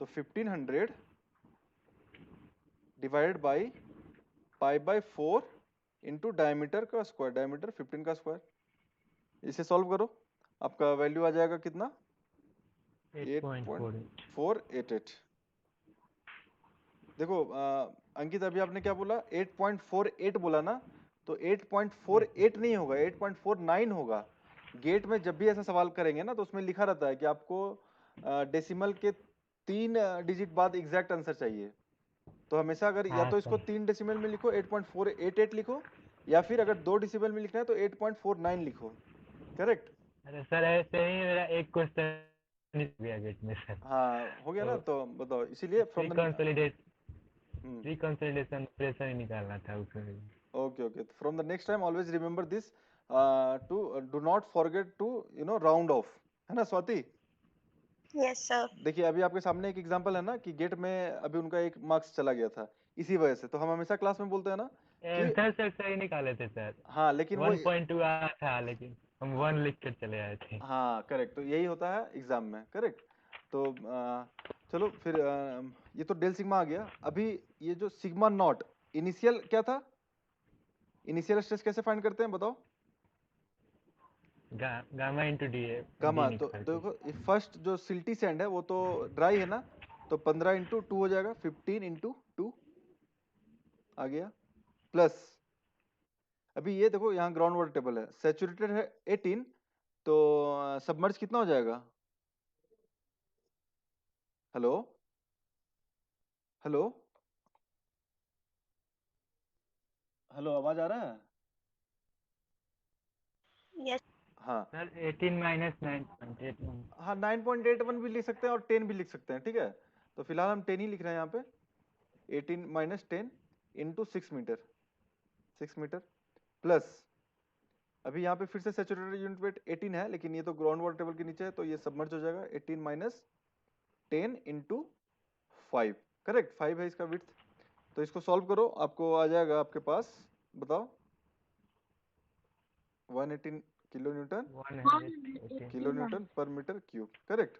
तो 1500 डिवाइडेड बाई π/4 इंटू डायमीटर का स्क्वायर, डायमीटर 15 का स्क्वायर। इसे सॉल्व करो, आपका वैल्यू आ जाएगा कितना, 8.48. 8.488। देखो अंकित अभी आपने क्या बोला, 8.48 बोला ना, तो 8.48 नहीं होगा, 8.49 होगा। गेट में जब भी ऐसा सवाल करेंगे ना, तो उसमें लिखा रहता है कि आपको डेसिमल के 3 डिजिट बाद एग्जैक्ट आंसर चाहिए। तो हमेशा अगर या हाँ तो इसको सर. 3 डेसिमल में लिखो 8.488 लिखो, या फिर अगर 2 डेसिमल में लिखना है तो 8.49 लिखो, करेक्ट। अरे सर ऐसे ही मेरा एक क्वेश्चन गया गेट में सर. हाँ हो गया ना, तो तो बताओ इसीलिए फ्रॉम द रिकंसोलिडेशन प्रेशर ही निकालना था उसमें. okay, okay, from the next time always remember this, to do not forget to round off, है ना स्वाति। Yes, sir. देखिए अभी आपके सामने एक एग्जांपल है ना, कि गेट में अभी उनका एक मार्क्स चला गया था, इसी वजह से तो हम हमेशा क्लास में बोलते हैं ना कि आंसर सर सही निकाले थे सर. हाँ, लेकिन वो 1.2 आया था लेकिन हम 1 लिख कर चले आए थे. हाँ करेक्ट, तो यही होता है एग्जाम में, करेक्ट। तो चलो फिर ये तो डेल सिग्मा आ गया। अभी ये जो सिग्मा नॉट, इनिशियल क्या था, इनिशियल स्ट्रेस कैसे फाइंड करते हैं बताओ, गामा इंटू डी है, डी गामा। तो निकालते. देखो फर्स्ट जो सिल्टी सैंड है वो तो ड्राई है ना, तो 15 इंटू 2 हो जाएगा, 15 इंटू 2 आ गया, प्लस अभी ये देखो यहाँ ग्राउंड वाटर टेबल है, सैचुरेटेड है 18, तो सबमर्ज कितना हो जाएगा, हेलो हेलो हेलो, आवाज आ रहा है, Yes. हाँ सर 18 माइनस 9.81. हाँ 9.81 भी लिख सकते हैं और 10 भी लिख सकते हैं, ठीक है। तो फिलहाल हम 10 ही लिख रहे हैं यहाँ पे, 18 minus 10 into 6 metre, 6 metre plus, अभी यहाँ पे फिर से सैचुरेटेड यूनिट वेट 18 है, लेकिन ये तो ग्राउंड वाटर टेबल के नीचे है, तो ये सबमर्ज हो जाएगा 18 माइनस 10 इंटू 5, करेक्ट 5 है इसका विड्थ। तो इसको सॉल्व करो, आपको आ जाएगा आपके पास, बताओ 118 किलो न्यूटन, 118. किलो न्यूटन पर मीटर क्यूब, करेक्ट।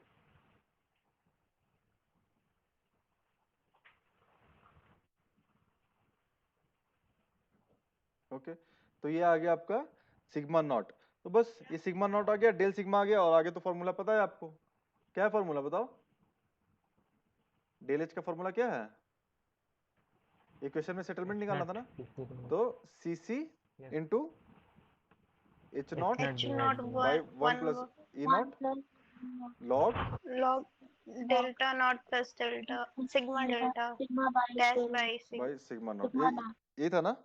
ओके, तो ये आ गया आपका सिग्मा नॉट। तो बस ये सिग्मा नॉट आ गया, डेल सिग्मा आ गया, और आगे तो फॉर्मूला पता है आपको, क्या है फॉर्मूला बताओ, डेल एच का फॉर्मूला क्या है, ये क्वेश्चन में सेटलमेंट निकालना था ना, तो सी सी Yes. Into H not H not by 1 1 plus E not log log delta not plus delta sigma delta dash by sigma. By sigma not, ये था ना।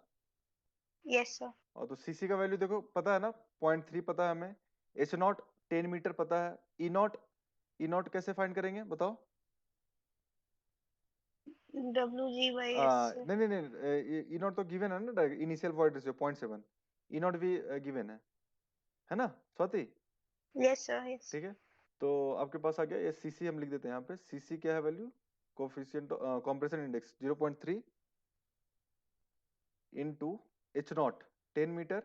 Yes, sir. और तो सीसी का वैल्यू देखो पता है ना, 0.3 पता है हमें, एच नॉट 10 मीटर पता है, ई नॉट कैसे फाइंड करेंगे बताओ, WG by S. नहीं नहीं नहीं, ई नॉट तो गिवन है ना, initial void ratio 0.7, E not भी गिवन है ना स्वाति, Yes, sir. Yes. ठीक है। तो आपके पास आ गया ये सीसी, हम लिख देते हैं यहाँ पे, सीसी क्या है value, coefficient compression index 0.3 into H naught 10 metre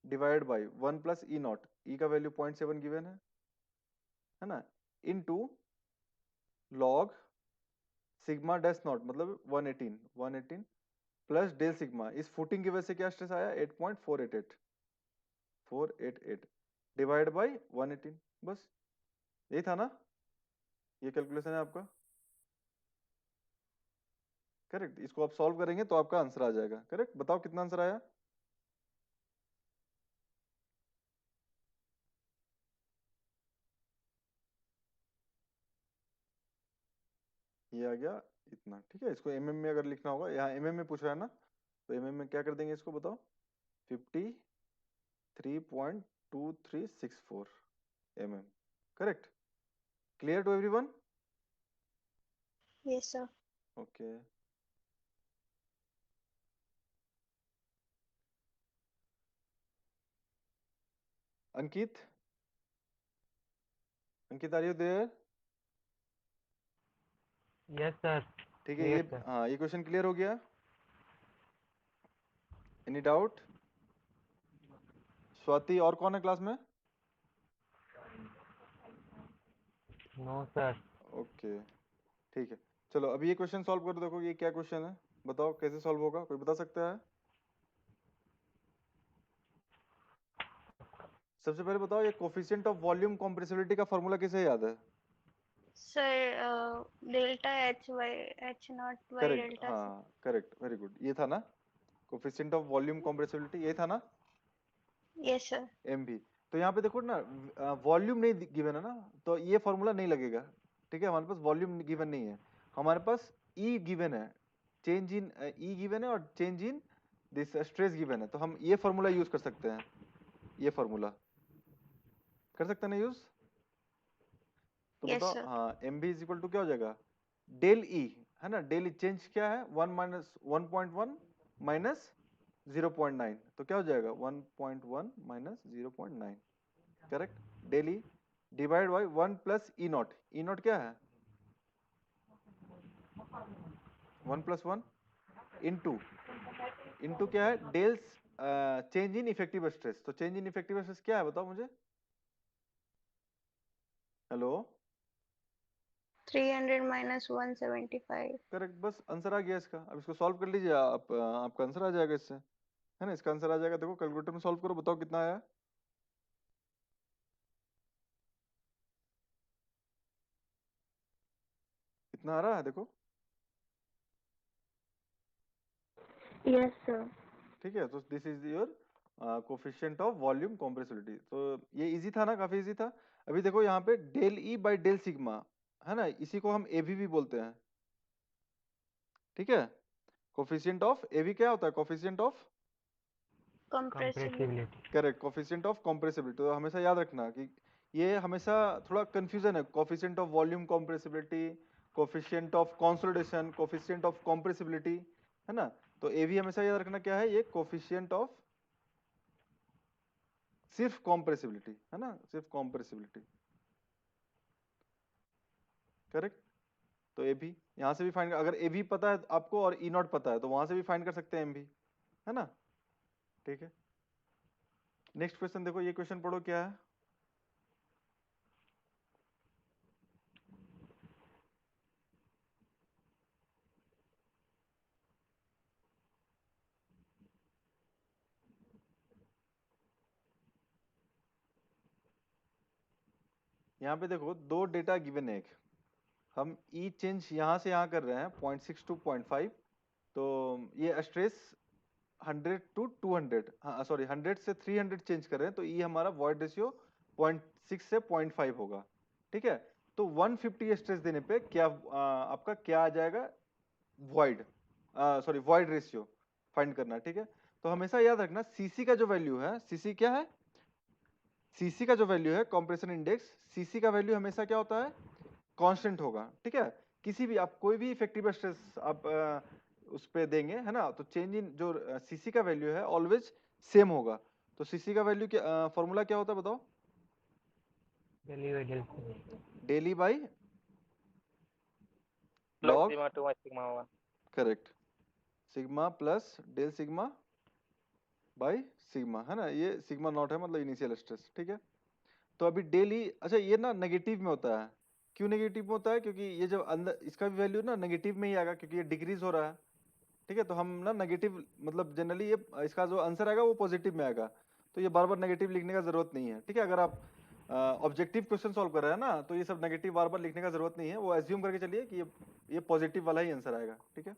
divide by 1 plus E not, E का वैल्यू 0.7 गिवन है ना, into log sigma dash naught मतलब 118 प्लस डेल सिग्मा, इस फुटिंग की वजह से क्या स्ट्रेस आया 8.488 डिवाइड बाई 118, बस यही था ना, ये कैलकुलेशन है आपका। करेक्ट, इसको आप सॉल्व करेंगे तो आपका आंसर आ जाएगा। करेक्ट, बताओ कितना आंसर आया। ये आ गया इतना, ठीक है। इसको एमएम में अगर लिखना होगा, यहाँ एमएम में पूछ रहा है ना, तो एमएम में क्या कर देंगे इसको, बताओ। 53.2364 mm। Correct, clear to everyone. Yes, sir. Okay, Ankit, Ankit are you there. Yes, sir. ठीक है, Clear, ये sir. हाँ, ये क्वेश्चन क्लियर हो गया। Any doubt. स्वाति और कौन है क्लास में। No, sir. ओके, ठीक है। चलो अभी ये क्वेश्चन सॉल्व कर देखो, ये क्या क्वेश्चन है, बताओ कैसे सॉल्व होगा, कोई बता सकता है। सबसे पहले बताओ, ये कोफिशिएंट ऑफ वॉल्यूम कॉम्प्रेसिबिलिटी का फॉर्मूला किसे याद है। Sir, delta H by H naught by correct, delta C. हाँ करेक्ट, वेरी गुड, ये था ना, कोफिशिएंट ऑफ वॉल्यूम कॉम्प्रेसिबिलिटी ये था ना, Yes, sir. M V. तो यहाँ पे देखो ना, वॉल्यूम नहीं गिवन है ना, तो ये फॉर्मूला नहीं लगेगा। ठीक है, हमारे पास वॉल्यूम गिवन नहीं है, हमारे पास ई गिवन है, चेंज इन ई गिवन है और change in this stress given है, तो हम ये फॉर्मूला यूज कर सकते हैं, ये फॉर्मूला कर सकते हैं ना यूज। तो Yes, बताओ, sir. हाँ M B is equal to क्या हो जाएगा, डेल ई है ना, डेल ई चेंज क्या है 1 माइनस 0.9, तो क्या हो जाएगा 1.1 minus 0.9। Correct, del E divide by 1 plus E not, E not क्या है 1+1 इंटू, इंटू क्या है dels change in effective stress, तो चेंज इन इफेक्टिव स्ट्रेस क्या है बताओ मुझे। Hello, 300 minus 175. करेक्ट, बस आंसर आ गया इसका। अब इसको सॉल्व कर लीजिए आप, आपका आंसर आ जाएगा इससे, है ना, इसका आंसर आ जाएगा। देखो कैलकुलेटर में सॉल्व करो, बताओ कितना आया। कितना आ रहा है देखो। Yes, sir. ठीक है, तो this is your coefficient of volume compressibility. तो ये इजी था ना, काफी इजी था। अभी देखो यहाँ पे del E by del sigma है ना, इसी को हम एवी भी बोलते हैं। ठीक है, कोफिशिएंट ऑफ एवी क्या होता है, coefficient of, Compressibility. Compressibility. Correct, coefficient of compressibility. तो हमेशा याद रखना कि ये हमेशा थोड़ा कंफ्यूजन है, coefficient of volume compressibility, coefficient of consolidation, coefficient of compressibility, है ना। तो एवी हमेशा याद रखना क्या है, ये कोफिशिएंट ऑफ सिर्फ कॉम्प्रेसिबिलिटी, है ना, सिर्फ कॉम्प्रेसिबिलिटी। करेक्ट, तो ए भी यहाँ से भी फाइंड, अगर ए भी पता है आपको और ई नॉट पता है तो वहां से भी फाइंड कर सकते हैं एम भी, है ना। ठीक है, नेक्स्ट क्वेश्चन देखो, ये क्वेश्चन पढ़ो क्या है। यहाँ पे देखो दो डेटा गिवन है, एक हम ई चेंज यहाँ से यहाँ कर रहे हैं 0.6 to 0.5, तो ये स्ट्रेस 100 to 200, हाँ सॉरी 100 से 300 चेंज कर रहे हैं, तो ये हमारा वॉइड रेशियो 0.6 से 0.5 होगा। ठीक है, तो 150 स्ट्रेस देने पे क्या आपका क्या आ जाएगा, void, sorry void ratio find करना। ठीक है, तो हमेशा याद रखना सीसी का जो वैल्यू है, सीसी क्या है, सीसी का जो वैल्यू है कंप्रेशन इंडेक्स, सीसी का वैल्यू हमेशा क्या होता है, कांस्टेंट होगा। ठीक है, किसी भी आप कोई भी इफेक्टिव स्ट्रेस आप उस पे देंगे, है ना, तो चेंज इन जो सीसी का वैल्यू है ऑलवेज सेम होगा। तो सीसी का वैल्यू क्या, फॉर्मूला क्या होता है बताओ। Daily by del C. Del E by Plus log, sigma 2 by sigma 1. Correct, sigma plus del sigma by sigma, है ना, ये सिग्मा नॉट है मतलब इनिशियल स्ट्रेस। ठीक है, तो अभी डेली, अच्छा ये ना नेगेटिव में होता है, क्यों नेगेटिव होता है? क्योंकि ये जब अंदर इसका भी वैल्यू ना नेगेटिव में ही आएगा, क्योंकि ये डिक्रीज हो रहा है। ठीक है, तो हम ना नेगेटिव मतलब जनरली ये इसका जो आंसर आएगा वो पॉजिटिव में आएगा, तो ये बार बार नेगेटिव लिखने का जरूरत नहीं है। ठीक है, अगर आप ऑब्जेक्टिव क्वेश्चन सॉल्व कर रहे हैं ना, तो ये सब नेगेटिव बार बार लिखने का जरूरत नहीं है, वो एज्यूम करके चलिए कि ये पॉजिटिव वाला ही आंसर आएगा। ठीक है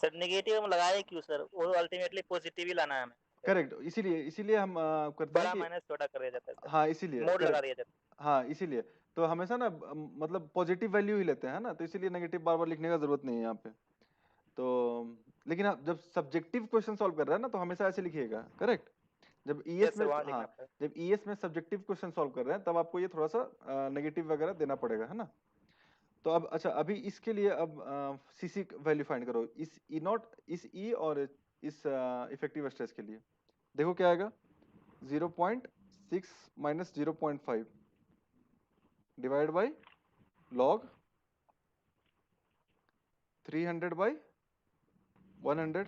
सर नेगेटिव हम लगाए क्यों सर, वो अल्टीमेटली पॉजिटिव ही लाना है हमें। करेक्ट, इसीलिए हम करते बड़ा हैं कि माइनस छोटा कर दिया जाता है सर, हाँ इसीलिए मोड लगा करेक्ट, दिया जाता हाँ इसीलिए तो हमेशा ना मतलब पॉजिटिव वैल्यू ही लेते हैं ना, तो इसीलिए नेगेटिव बार बार लिखने का जरूरत नहीं है यहाँ पे। तो लेकिन आप जब सब्जेक्टिव क्वेश्चन सॉल्व कर रहे हैं ना, तो हमेशा ऐसे लिखिएगा। करेक्ट, जब है। ईएस यस में सर, वहाँ हाँ लिखना पड़ेगा। जब ईएस में सब्जेक्टिव क्वेश्चन सॉल्व कर रहे हैं, तब आपको ये थोड़ा सा नेगेटिव वगैरह देना पड़ेगा, है ना। तो अब अच्छा, अभी इसके लिए अब सीसी वैल्यू फाइंड करो, इस ई नॉट, इस ई और इस इफेक्टिव स्ट्रेस के लिए। देखो क्या आएगा, 0.6 माइनस 0.5 डिवाइड बाई लॉग 300 बाई 100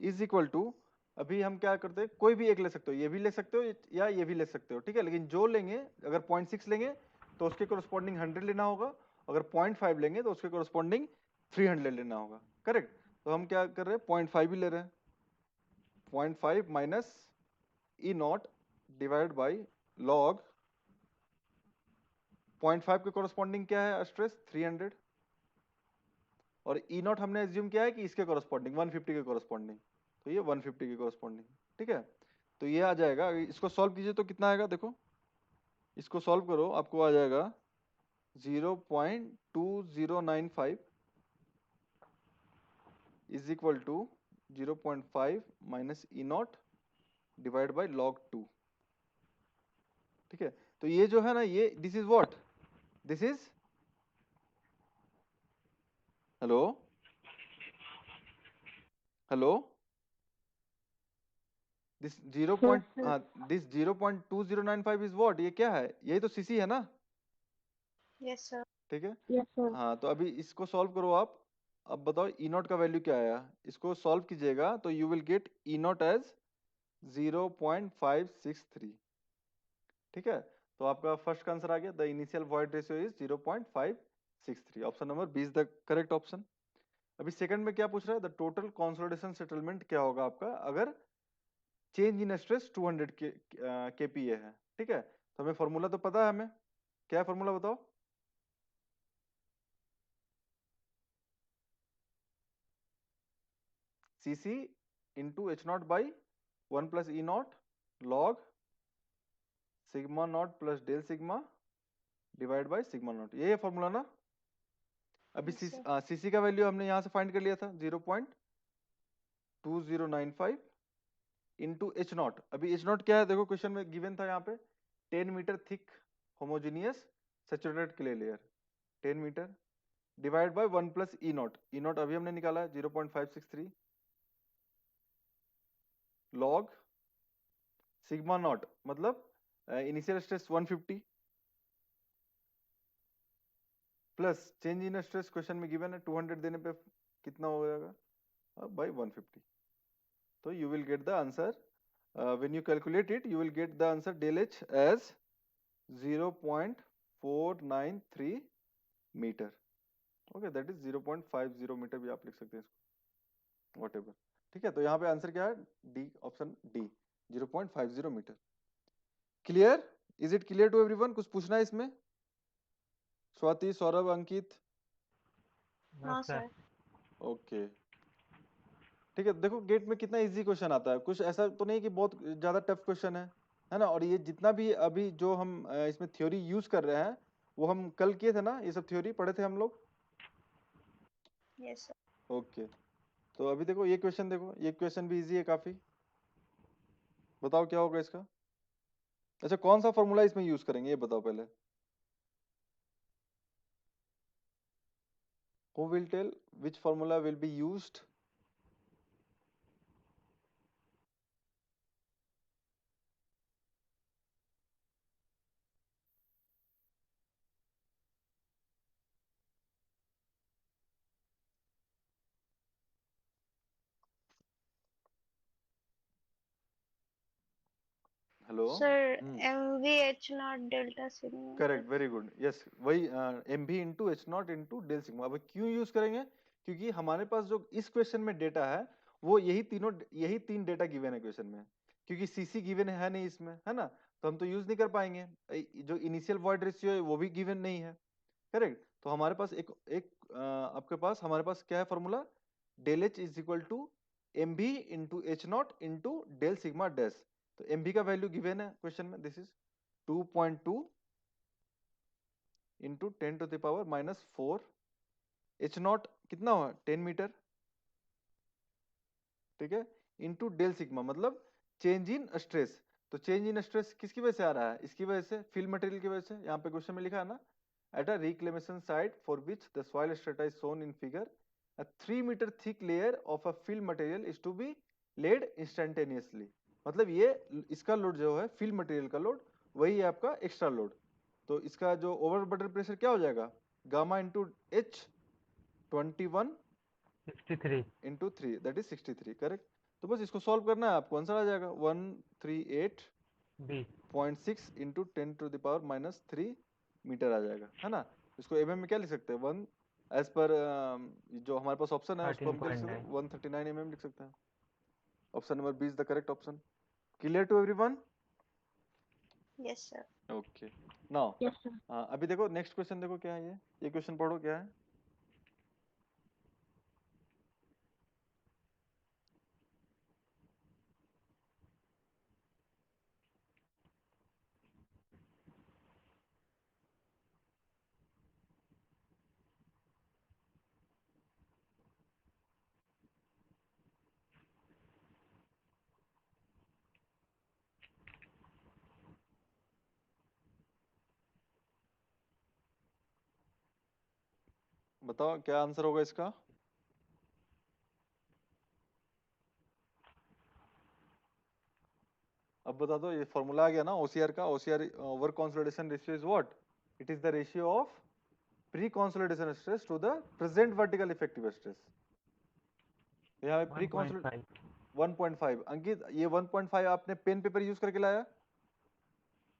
इज इक्वल टू, अभी हम क्या करते हैं, कोई भी एक ले सकते हो, ये भी ले सकते हो या ये भी ले सकते हो। ठीक है, लेकिन जो लेंगे, अगर 0.6 लेंगे तो उसके कोरस्पॉन्डिंग 100 लेना होगा, अगर 0.5 लेंगे तो उसके कोरस्पॉन्डिंग 300 लेना होगा। करेक्ट, तो हम क्या कर रहे हैं, 0.5 ही ले रहे हैं। 0.5 minus E not divide by log 0.5 के कोरस्पॉन्डिंग क्या है स्ट्रेस, 300, और ई नॉट हमने एज्यूम किया है कि इसके कोरस्पॉन्डिंग 150 के कोरस्पॉन्डिंग, तो ये 150 के कोरस्पॉन्डिंग। ठीक है, तो ये आ जाएगा, इसको सॉल्व कीजिए तो कितना आएगा, देखो इसको सॉल्व करो, आपको आ जाएगा 0.2095 is equal to 0.5 minus E not divide by log 2। ठीक है, तो ये जो है ना, ये this is what, this is, hello hello, this 0. This 0.2095 is what, ये क्या है, यही तो सीसी है ना। Yes, sir. ठीक है, हाँ तो अभी इसको सॉल्व करो आप। अब बताओ ई नॉट का वैल्यू क्या आया, इसको सॉल्व कीजिएगा तो you will get E not as 0.563। ठीक है, तो आपका फर्स्ट का आंसर आ गया, the initial void ratio is 0.563। Option number B is the correct option. अभी सेकंड में क्या पूछ रहा है, द टोटल कंसोलिडेशन सेटलमेंट क्या होगा आपका अगर चेंज इन स्ट्रेस 200 केपीए है। ठीक है, तो हमें फॉर्मूला तो पता है, हमें क्या है फॉर्मूला बताओ। CC into H not by 1 plus E not log sigma not plus del sigma divide by sigma not, ये है फॉर्मूला ना। अभी Yes, sir. सीसी का वैल्यू हमने यहाँ से फाइंड कर लिया था 0.2095 इंटू एच नॉट। अभी एच नॉट क्या है, देखो क्वेश्चन में गिवन था यहाँ पे 10 metre thick homogeneous saturated clay layer, 10 metre divide by 1 plus E not, E not अभी हमने निकाला है 0.563 लॉग सिग्मा नॉट, मतलब initial stress 150 plus change in stress question में गिवन है 200 देने पे कितना हो जाएगा बाई 150। तो you will get the answer, when you calculate it you will get the answer del H as 0.493 metre. Okay, that is 0.50 metre भी आप लिख सकते हैं इसको, वॉट एवर। ठीक है, तो यहाँ पे आंसर क्या है, D, option D, 0.50 metre. Clear, is it clear to everyone? कुछ पूछना है इसमें, Swati, Saurabh, Ankit? No, No, sir. sir. Okay, ठीक है, देखो गेट में कितना इजी क्वेश्चन आता है, कुछ ऐसा तो नहीं कि बहुत ज्यादा टफ क्वेश्चन है ना। और ये जितना भी अभी जो हम इसमें थ्योरी यूज कर रहे हैं, वो हम कल किए थे ना, ये सब थ्योरी पढ़े थे हम लोग। Yes, sir. ओके, तो अभी देखो ये क्वेश्चन, देखो ये क्वेश्चन भी इजी है काफी। बताओ क्या होगा इसका, अच्छा कौन सा फॉर्मूला इसमें यूज करेंगे ये बताओ पहले। Who will tell which formula will be used? Hello. Sir, MVH not delta sigma. Correct, very good, yes वही एम भी into H not into del sigma. अब क्यों यूज करेंगे? क्योंकि हमारे पास जो इस क्वेश्चन में डेटा है वो यही तीन डेटा गिवन है क्वेश्चन में, क्योंकि सीसी गिवन है नहीं इसमें, है ना, तो हम तो यूज नहीं कर पाएंगे। जो इनिशियल वॉइड रेशियो है वो भी गिवन नहीं है। करेक्ट, तो हमारे पास आपके पास हमारे पास क्या है formula? Del H is equal to M भी into H not into del sigma dash. तो एम भी का वैल्यू गिवन है क्वेश्चन में, this is 2.2 into 10⁻⁻⁴। H naught कितना हुआ? 10 मीटर, ठीक है, इंटू डेल सिग्मा मतलब चेंज इन स्ट्रेस। तो चेंज इन स्ट्रेस किसकी वजह से आ रहा है? इसकी वजह से, फिल मटेरियल की वजह से। यहाँ पे क्वेश्चन में लिखा है ना, at a reclamation site for which the soil strata is shown in figure, a 3 metre thick layer of a fill material is to be laid instantaneously. मतलब ये इसका लोड जो है फिल मटेरियल का लोड, वही है आपका एक्स्ट्रा लोड। तो इसका जो ओवर बटर प्रेशर क्या हो जाएगा? Gamma into H 21 63 into 3 that is 63। Correct, तो बस इसको सॉल्व करना है आपको, आंसर आ जाएगा 138.6 B इंटू 10⁻³ मीटर आ जाएगा, है ना। इसको एमएम में क्या लिख सकते हैं? 1 एज पर जो हमारे पास ऑप्शन है उसको हम क्या लिख सकते हैं? 13.9 139 mm लिख सकते हैं। Option number B is the correct option. Clear to everyone? Yes, sir. Okay, now Yes, sir. अभी देखो नेक्स्ट क्वेश्चन, देखो क्या है ये क्वेश्चन पढ़ो क्या है। बताओ क्या आंसर होगा इसका? अब बता दो, ये फॉर्मूला आ गया ना ओसीआर का। OCR over consolidation ratio is what? It is the ratio of pre consolidation stress to the present vertical effective stress. यहाँ पे प्री 1.5 1.5। अंकित, ये 1.5 आपने पेन पेपर यूज करके लाया?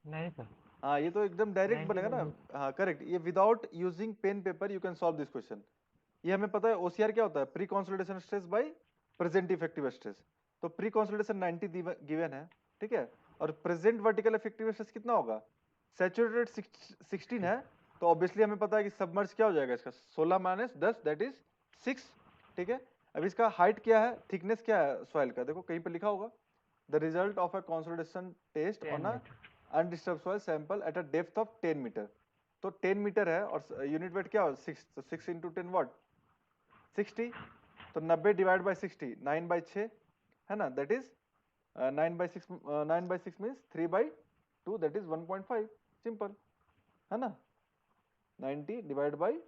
नहीं सर हाँ, ये तो एकदम डायरेक्ट 90 बनेगा ना। में हाँ करेक्ट, ये without using pen paper you can solve this question. ये हमें पता है ओसीआर क्या होता है? Pre consolidation stress by present effective stress. तो प्री कंसोलिडेशन 90 गिवन है, ठीक है, और प्रेजेंट वर्टिकल इफेक्टिव स्ट्रेस कितना होगा? सैचुरेटेड 16 है, तो ऑब्वियसली हमें पता है कि सबमर्ज क्या हो जाएगा इसका? 16 माइनस 10 दैट इज 6, ठीक है। अब इसका हाइट क्या है, थिकनेस क्या है सॉइल का? देखो कहीं पे लिखा होगा, the result of a consolidation test 10 on a metre undisturbed soil sample at a depth of 10 metre. तो 10 मीटर है और यूनिट वेट क्या हो? 6, तो 6 इंटू 10 व्हाट? 60। तो 90 डिवाइड बाय 60, 9/6, है ना, that is 9/6। 9/6 means 3/2 that is 1.5, simple, है ना। 90 डिवाइड बाय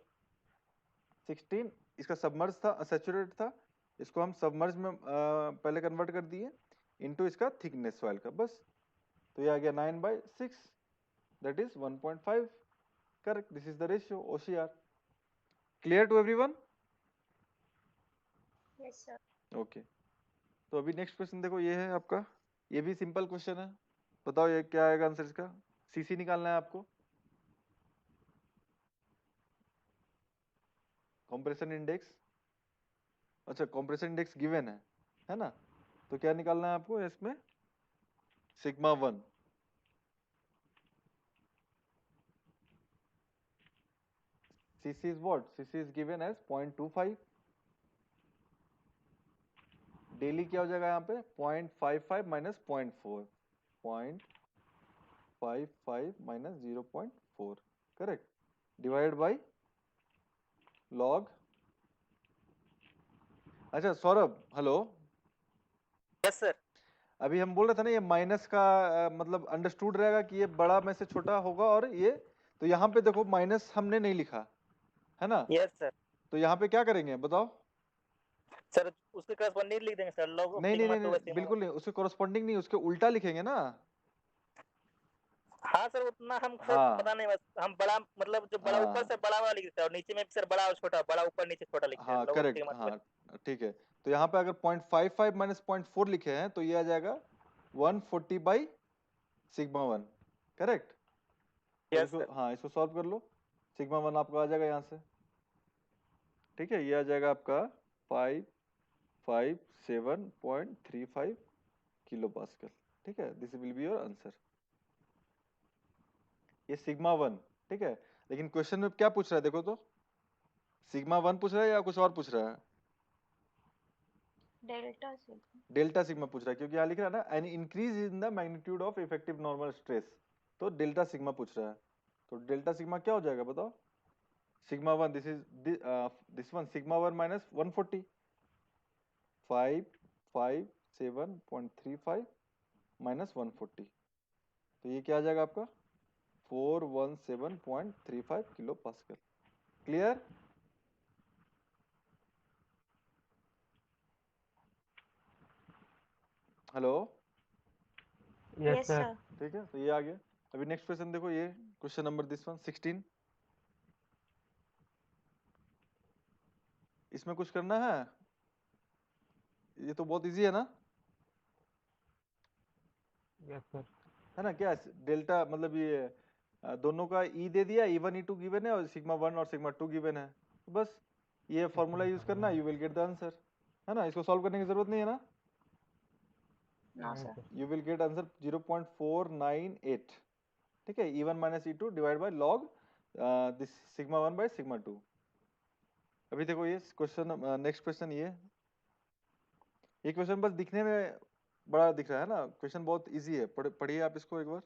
16, इसका सबमर्ज था, सैचुरेट था, इसको हम सबमर्ज में पहले कन्वर्ट कर दिए इनटू इसका थिकनेस सॉइल का, बस। तो ये आ गया 9/6 that is 1.5। Correct, this is the ratio OCR. Clear to everyone? Yes, sir. Okay, तो अभी नेक्स्ट क्वेश्चन देखो, ये है आपका, ये भी सिंपल क्वेश्चन है। बताओ ये क्या आएगा आंसर इसका? सीसी निकालना है आपको। कंप्रेशन इंडेक्स, अच्छा कंप्रेशन इंडेक्स गिवन है ना, तो क्या निकालना है आपको इसमें? सिग्मा 1। CC is what? CC is given as 0.25। Del E क्या हो जाएगा यहाँ पे? 0.55 minus 0.4, 0.55 minus 0.4, correct, divide by log. अच्छा सौरभ, हेलो, यस सर। अभी हम बोल रहे थे ना ये माइनस का मतलब अंडरस्टूड रहेगा कि ये बड़ा में से छोटा होगा, और ये तो यहाँ पे देखो माइनस हमने नहीं लिखा है ना, यस सर। तो यहाँ पे क्या करेंगे बताओ? सर उसके करस्पॉन्डिंग लिख देंगे सर, लॉग ऑफ नहीं नहीं सिग्मा नहीं, टू बाय नहीं सिग्मा। बिल्कुल नहीं, उसके कॉरस्पॉन्डिंग नहीं, उसके उल्टा लिखेंगे ना। हाँ सर, उतना हम सर हाँ पता नहीं, बस हम बड़ा मतलब जो बड़ा ऊपर हाँ से बड़ा वाला लिखते हैं और नीचे में सर बड़ा और छोटा, बड़ा ऊपर नीचे छोटा लिखते हैं, हाँ log of correct, sigma two हाँ ठीक है। तो यहाँ पे अगर 0.55 माइनस 0.4 लिखे हैं तो ये आ जाएगा 140/2 सिग्मा 1, करेक्ट? तो Yes, इसको sir. हाँ इसको सॉल्व कर लो, सिग्मा 1 आपका आ जाएगा यहाँ से, ठीक है? ये आ जाएगा आपका 557.35 किलो पास्कल, ठीक है? This will be your answer. ये सिग्मा 1, ठीक है? लेकिन क्वेश्चन में क्या पूछ रहा है देखो तो, सिग्मा 1 पूछ रहा है या कुछ और पूछ रहा है? Delta sigma. डेल्टा सिग्मा पूछ रहा है, क्योंकि यहाँ लिख रहा है ना an increase in the magnitude of effective normal stress, तो डेल्टा सिग्मा पूछ रहा है। तो डेल्टा सिग्मा क्या हो जाएगा बताओ? Sigma 1 this one sigma 1 minus 140, 557.35 minus 140, तो ये क्या आ जाएगा आपका 417.35 kilo pascal. Clear? Hello, Yes, Yes, sir. sir. ठीक है? तो ये आ गया। अभी नेक्स्ट क्वेश्चन देखो, ये क्वेश्चन नंबर दिस वन 16, इसमें कुछ करना है? ये तो बहुत इजी है ना, Yes, sir. है ना? क्या डेल्टा मतलब ये दोनों का ई दे दिया, E1 E2 गिवन है और सिग्मा 1 और सिग्मा 2 गिवन है, तो बस ये फॉर्मूला यूज करना, you will get the answer, है ना? इसको सॉल्व करने की जरूरत नहीं है ना, No, नहीं sir. sir. You will get answer 0.498, ठीक है? E1 minus E2 divide by log this sigma 1 by sigma 2। अभी देखो ये क्वेश्चन, नेक्स्ट क्वेश्चन ये क्वेश्चन बस दिखने में बड़ा दिख रहा है ना, क्वेश्चन बहुत इजी है, पढ़िए आप इसको एक बार।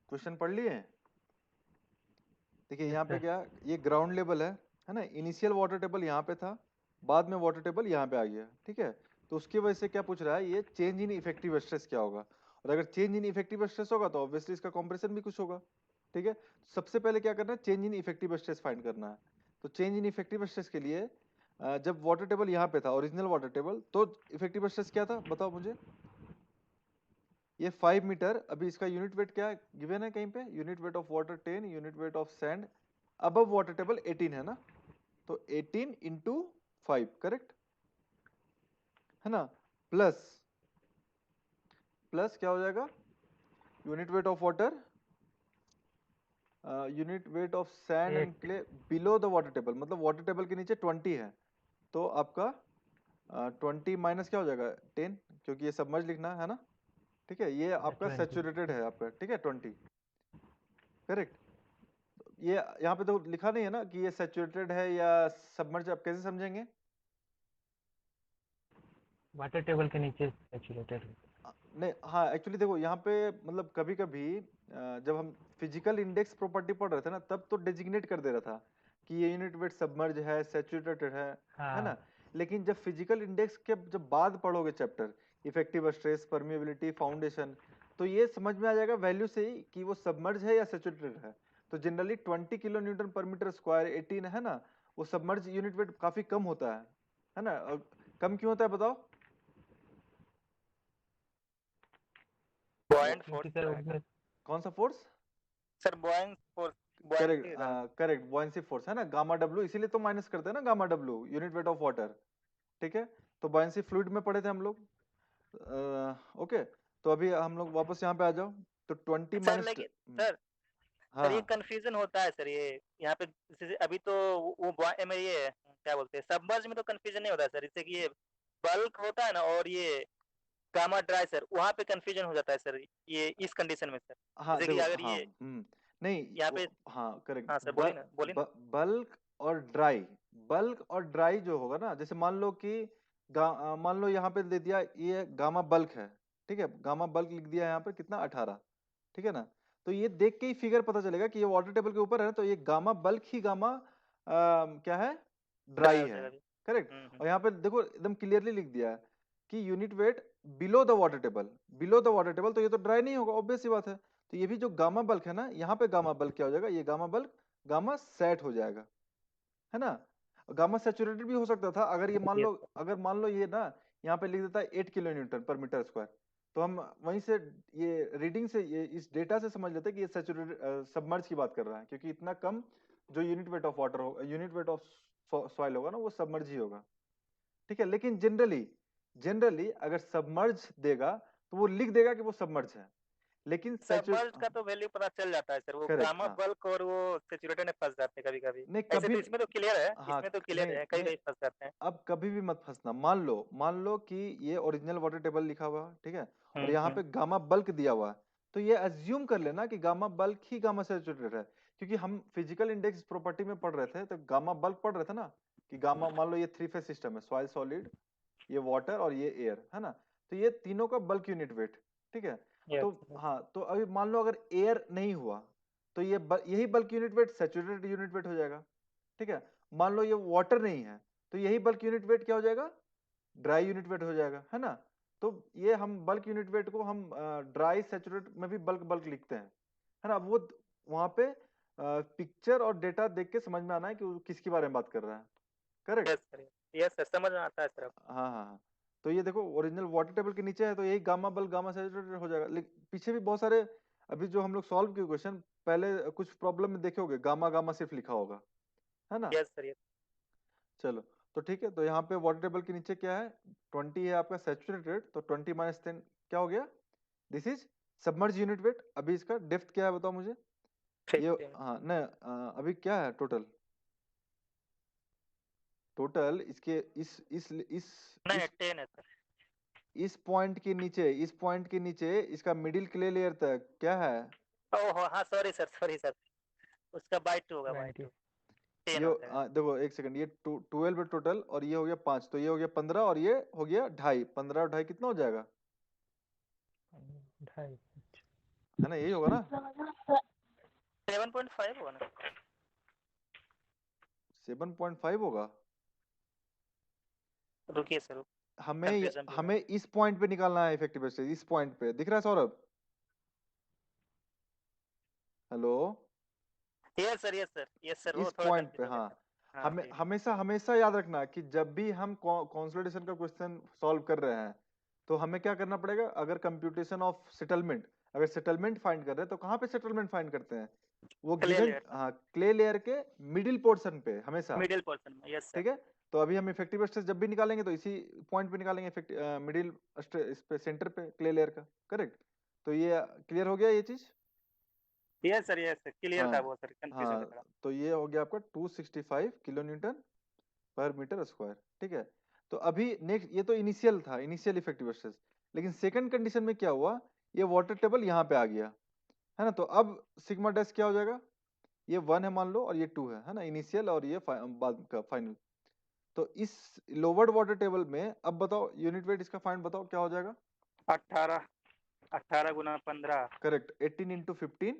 क्वेश्चन पढ़ लिए? देखिए Yes, यहाँ पे sir. क्या, ये ग्राउंड लेवल है ना? इनिशियल वाटर टेबल यहाँ पे था, बाद में वाटर टेबल यहाँ पे आ गया, ठीक है? तो उसकी वजह से क्या पूछ रहा है, ये चेंज इन इफेक्टिव स्ट्रेस क्या होगा, और अगर चेंज इन इफेक्टिव स्ट्रेस होगा तो ऑब्वियसली इसका कंप्रेशन भी कुछ होगा, ठीक है? सबसे पहले क्या करना है, change in effective stress find करना है। तो चेंज इन इफेक्टिव स्ट्रेस के लिए जब वाटर टेबल यहाँ पे था, ओरिजिनल वाटर टेबल, तो इफेक्टिव स्ट्रेस क्या था बताओ मुझे? ये 5 मीटर, अभी इसका यूनिट वेट क्या गिवन है कहीं पे, unit weight of water 10, unit weight of sand above water table 18 है ना, तो 18 इंटू 5, करेक्ट है ना? प्लस प्लस क्या हो जाएगा, unit weight of water, unit weight of sand and 8. Clay below the water table, मतलब वाटर टेबल के नीचे 20 है, तो आपका 20 माइनस क्या हो जाएगा 10, क्योंकि ये सबमर्ज लिखना है ना, ठीक है? ये आपका 20. सैचुरेटेड है आपका, ठीक है? 20, करेक्ट? ये यहाँ पे तो लिखा नहीं है ना कि ये सैचुरेटेड है या सबमर्ज, आप कैसे समझेंगे? वाटर टेबल के नीचे सैचुरेटेड है. नहीं, हाँ एक्चुअली देखो यहाँ पे मतलब कभी कभी जब हम फिजिकल इंडेक्स प्रॉपर्टी पढ़ रहे थे ना, तब तो डेजिग्नेट कर दे रहा था कि ये यूनिट वेट सबमर्ज है, सैचुरेटेड है ना? हाँ. लेकिन जब फिजिकल इंडेक्स के जब बाद पढ़ोगे chapter, effective stress, permeability, foundation, तो ये समझ में आ जाएगा वैल्यू से ही कि वो सबमर्ज है या सैचुरेटेड है। तो जनरली 20 किलो न्यूटन पर मीटर स्क्वायर 18 है ना, वो सबमर्ज यूनिट वेट काफी कम होता है ना? और कम क्यों होता है बताओ? Buoyant क्योंकि force सर है। उसमें कौन सा force? Sir, buoyant force, buoyancy correct, था। करेक्ट, बुयांसी फोर्स है ना, गामा डब्ल्यू, इसीलिए तो माइनस करते हैं ना gamma W, unit weight of water, ठीक है? तो बुयांसी फ्लूइड में पढ़े थे हम लोग, ओके। तो अभी हम लोग वापस यहाँ पे आ जाओ, तो 20 सर माइनस, लेकिन सर हाँ सर ये हाँ कंफ्यूजन होता है सर, ये यहाँ पे जैसे अभी तो वो में ये क्या बोलते हैं, सबमर्ज में तो कंफ्यूजन नहीं होता है सर, जैसे कि ये बल्क होता है ना, और ये गामा ड्राई सर, वहाँ पे कंफ्यूजन हो जाता है सर, ये इस कंडीशन में सर, हाँ, जैसे कि देखो अगर हाँ, ये नहीं यहाँ पे। हाँ करेक्ट, हाँ सर, बोलिए ना बोलिए ना। बल्क और ड्राई, बल्क और ड्राई जो होगा ना, जैसे मान लो कि मान लो यहाँ पे दे दिया ये गामा बल्क है, ठीक है? गामा बल्क लिख दिया यहाँ पर कितना 18, ठीक है ना? तो ये देख के ही फिगर पता चलेगा कि ये वाटर टेबल के ऊपर है ना, तो ये गामा बल्क ही गामा क्या है, ड्राई ड्राई हो है, जाएगा अभी। करेक्ट? और यहाँ पे देखो एकदम क्लियरली लिख दिया है कि unit weight below the water table, below the water table, तो ये तो ड्राई नहीं होगा, ऑब्वियस सी बात है। तो तो ये भी जो गामा बल्क है ना, यहाँ पे गामा बल्क क्या हो जाएगा, ये गामा बल्क गामा सेट हो जाएगा, है ना। गामा सैचुरेटेड भी हो सकता था अगर ये मान लो, Yes, अगर मान लो ये ना यहाँ पे लिख देता है 8 किलो न्यूटन पर मीटर स्क्वायर, तो हम वहीं से ये रीडिंग से, ये इस डेटा से समझ लेते हैं कि ये सैचुरेटेड सबमर्ज की बात कर रहा है, क्योंकि इतना कम जो यूनिट वेट ऑफ वाटर होगा, यूनिट वेट ऑफ सॉइल होगा ना, वो सबमर्ज ही होगा, ठीक है। लेकिन जनरली अगर सबमर्ज देगा तो वो लिख देगा कि वो सबमर्ज है, लेकिन सबमर्ज का तो वैल्यू पता चल जाता है सर, वो करेक्ट, गामा हाँ, बल्क और वो सैचुरेटेड में फंस जाते हैं कभी कभी। नहीं ऐसे कभी, तो इसमें तो क्लियर है, हाँ, इसमें तो क्लियर नहीं है, कहीं नहीं, कहीं फंस जाते हैं। अब कभी भी मत फंसना। मान लो कि ये ओरिजिनल वाटर टेबल लिखा हुआ है, ठीक है, और यहाँ पे गामा बल्क दिया हुआ है, तो ये अज्यूम कर लेना कि गामा बल्क ही गामा सैचुरेटेड है, क्योंकि हम फिजिकल इंडेक्स प्रॉपर्टी में पढ़ रहे थे, तो गामा बल्क पढ़ रहे थे ना, कि गामा, मान लो ये 3 फेज सिस्टम है, सॉइल सॉलिड, ये वाटर और ये एयर, है ना, तो ये तीनों का बल्क यूनिट वेट, ठीक है। तो Yes, हाँ, तो अभी मान लो अगर एयर नहीं हुआ, तो ये यही bulk unit weight saturated unit weight हो जाएगा, ठीक है। मान लो ये वाटर नहीं है, तो यही बल्क यूनिट वेट क्या हो जाएगा, ड्राई यूनिट वेट हो जाएगा, है ना। तो ये हम बल्क यूनिट वेट को हम ड्राई सैचुरेट में भी बल्क बल्क लिखते हैं, है ना। वो वहां पे पिक्चर और डेटा देख के समझ में आना है कि वो किसके बारे में बात कर रहा है, correct. Yes sir, yes sir, समझ में आता है सर अब। हाँ हाँ हाँ, तो ये देखो ओरिजिनल वाटर टेबल के नीचे है, तो यही गामा बल्क गामा सैचुरेटेड हो जाएगा। लेकिन पीछे भी बहुत सारे, अभी जो हम लोग सॉल्व किए क्वेश्चन, पहले कुछ प्रॉब्लम में देखे होगे गामा गामा सिर्फ लिखा होगा, है ना। Yes sir, yes. चलो, तो ठीक है, तो यहाँ पे वाटर टेबल के नीचे क्या है, 20 है आपका सैचुरेटेड, तो 20 माइनस 10 क्या हो गया, this is submerge unit weight. अभी इसका डेप्थ क्या है बताओ मुझे, ये 15 हाँ नहीं, अभी क्या है टोटल, टोटल इसके इस नहीं, 10 है सर। इस पॉइंट के नीचे, इस पॉइंट के नीचे इसका मिडिल क्ले लेयर तक क्या है, ओह हाँ, सॉरी सर, सॉरी सर, उसका बाय 2 होगा, बाय 20 2, 10 ये हो जाएगा। देखो एक सेकंड, ये 12 है टोटल, और ये हो गया 5, तो ये हो गया 15, और ये हो गया 2.5, 15 और 2.5 कितना हो जाएगा, 2.5 है ना, यही होगा ना, 7.5 होगा ना। 7.5 होगा। रुकिए सर, हमें कंफ्यूजन भी हमें इस पॉइंट पे निकालना है इफेक्टिव स्ट्रेस, इस पॉइंट पे दिख रहा है Saurabh, hello, yes sir, yes sir, yes sir, वो इस थोड़ा पॉइंट पे, कंफ्यूज हो हाँ। गया सर। हाँ हमें ठीक। हमेशा हमेशा याद रखना कि जब भी हम कंसोलिडेशन का क्वेश्चन सॉल्व कर रहे हैं, तो हमें क्या करना पड़ेगा, अगर कंप्यूटेशन ऑफ सेटलमेंट, अगर सेटलमेंट फाइंड कर रहे हैं, तो कहाँ पे सेटलमेंट फाइंड करते हैं, वो क्ले गिवन, लेयर, हाँ, क्ले लेयर के मिडिल पोर्शन पे हमेशा, मिडिल पोर्शन में, यस सर। ठीक है। तो अभी हम इफेक्टिव स्ट्रेस जब भी निकालेंगे तो इसी पॉइंट पे निकालेंगे, मिडिल स्ट्रेस पे, सेंटर पे क्ले लेयर का, करेक्ट। तो ये क्लियर हो गया ये चीज, yes sir, yes sir, clear था हाँ वो सर, कंफ्यूजन था हाँ, थोड़ा। तो ये हो गया आपका 265 किलो न्यूटन पर मीटर स्क्वायर, ठीक है। तो अभी नेक्स्ट, ये तो इनिशियल था, इनिशियल इफेक्टिव स्ट्रेस, लेकिन सेकंड कंडीशन में क्या हुआ, ये वाटर टेबल यहाँ पे आ गया, है ना। तो अब सिग्मा डैश क्या हो जाएगा, ये 1 है मान लो, और ये 2 है ना, इनिशियल, और ये बाद का फाइनल। तो इस लोवर्ड वाटर टेबल में अब बताओ यूनिट वेट इसका फाइंड बताओ क्या हो जाएगा, 18, 18 गुना 15 करेक्ट, 18 इंटू 15,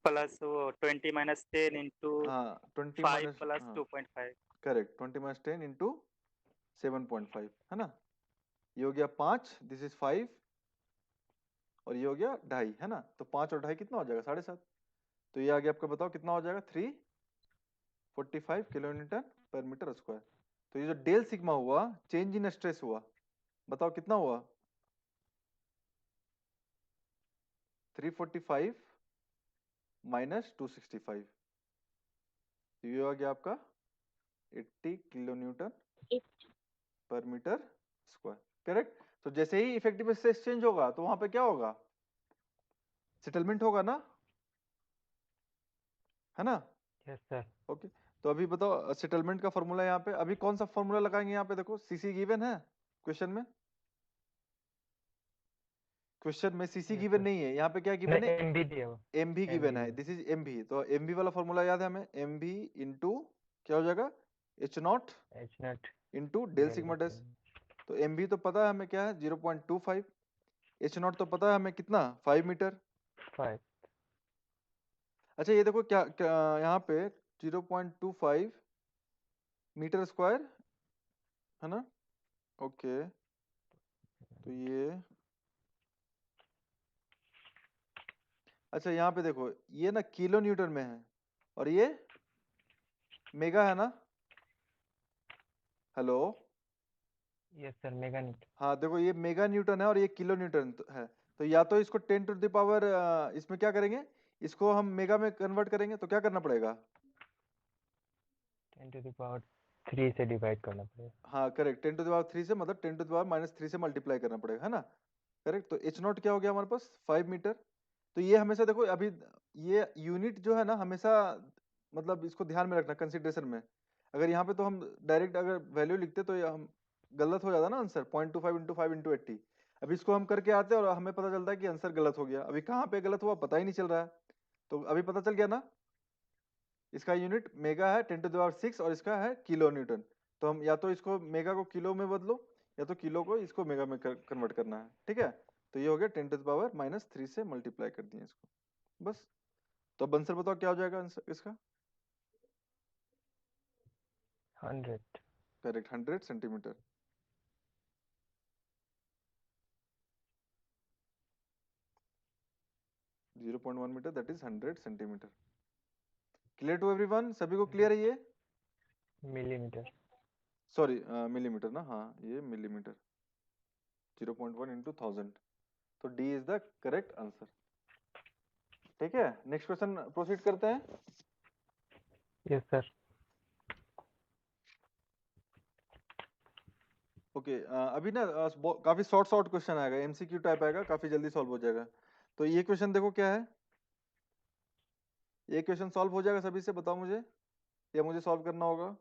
प्लस वो 20 माइनस 10 इंटू हाँ 20 5 माइनस, प्लस हाँ 2.5। करेक्ट, 20 माइनस 10 इंटू 7.5, है ना। ये हो गया 5, दिस इज 5, और ये हो गया 2.5, है ना। तो 5 और 2.5 कितना हो जाएगा, 7.5। तो ये आगे आपका बताओ कितना हो जाएगा, 345 किलो न्यूटन पर मीटर स्क्वायर। तो ये जो डेल सिग्मा हुआ, चेंज इन स्ट्रेस हुआ, बताओ कितना हुआ, 345 माइनस 265, तो ये आ गया आपका 80 किलो न्यूटन पर मीटर स्क्वायर, करेक्ट। तो जैसे ही इफेक्टिव स्ट्रेस चेंज होगा, तो वहां पे क्या होगा, सेटलमेंट होगा ना, है ना। Yes sir. ओके, तो अभी बताओ सेटलमेंट का फॉर्मूला यहाँ पे, अभी कौन सा फॉर्मूला लगाएंगे यहाँ पे, देखो सीसी गिवन है क्वेश्चन में, क्वेश्चन में सीसी यस गिवन सर, नहीं है, यहाँ पे क्या गिवन नहीं है, एम भी दिया हुआ, एम भी एम गिवन भी है, दिया। This is M V. तो एम भी वाला फॉर्मूला याद है हमें, एम भी इंटू क्या हो जाएगा, H not H not into del del sigma by dash. तो एम भी तो पता है हमें क्या है, 0.25, एच नॉट तो पता है हमें कितना, 5 मीटर। 5। अच्छा ये देखो क्या, क्या यहाँ पे 0.25 मीटर स्क्वायर, है ना, ओके। तो ये अच्छा यहाँ पे देखो, ये ना किलो न्यूटन में है और ये मेगा है ना। Hello. Yes sir, mega Newton. हाँ देखो, ये मेगा न्यूटन है और ये किलो न्यूटन है। तो या तो इसको 10 टू द पावर इसमें क्या करेंगे, इसको हम मेगा में कन्वर्ट करेंगे, तो क्या करना पड़ेगा। 10⁻³ से डिवाइड करना पड़ेगा। हाँ करेक्ट, 10 टू द पावर 3 से, मतलब 10 टू द पावर -3 से मल्टीप्लाई करना पड़ेगा, है ना। करेक्ट। तो एच नॉट क्या हो गया हमारे पास, 5 मीटर। तो ये हमेशा देखो, अभी ये यूनिट जो है ना, हमेशा मतलब इसको ध्यान में रखना कंसिडरेशन में। अगर यहाँ पे तो हम डायरेक्ट अगर वैल्यू लिखते तो ये हम गलत हो जाता ना आंसर, 0.25 × 5 × 80। अभी इसको हम करके आते हैं और हमें पता चलता है कि आंसर गलत हो गया। अभी कहाँ पे गलत हुआ पता ही नहीं चल रहा है। तो अभी पता चल गया ना, इसका यूनिट मेगा है 10⁻⁶ और इसका है किलो न्यूटन। तो हम या तो इसको मेगा को किलो में बदलो, या तो किलो को इसको मेगा में कन्वर्ट करना है, ठीक है। तो ये हो गया 10⁻³ से मल्टीप्लाई कर दिए इसको, बस। तो अब आंसर बताओ क्या हो जाएगा आंसर इसका। 100। Correct, 100 centimetre. 0.1 metre, that is 100 centimetre. Clear to everyone, सभी को क्लियर है ये। मिलीमीटर। सॉरी मिलीमीटर ना, हाँ ये मिलीमीटर। 0.1 × 1000। तो D is the correct answer. ठीक है, नेक्स्ट क्वेश्चन प्रोसीड करते हैं। Yes sir. ओके अभी ना काफी शॉर्ट शॉर्ट क्वेश्चन आएगा, एमसीक्यू टाइप आएगा, काफी जल्दी सॉल्व हो जाएगा। तो ये क्वेश्चन देखो क्या है, ये क्वेश्चन सॉल्व हो जाएगा सभी से, बताओ मुझे, या मुझे सॉल्व करना होगा।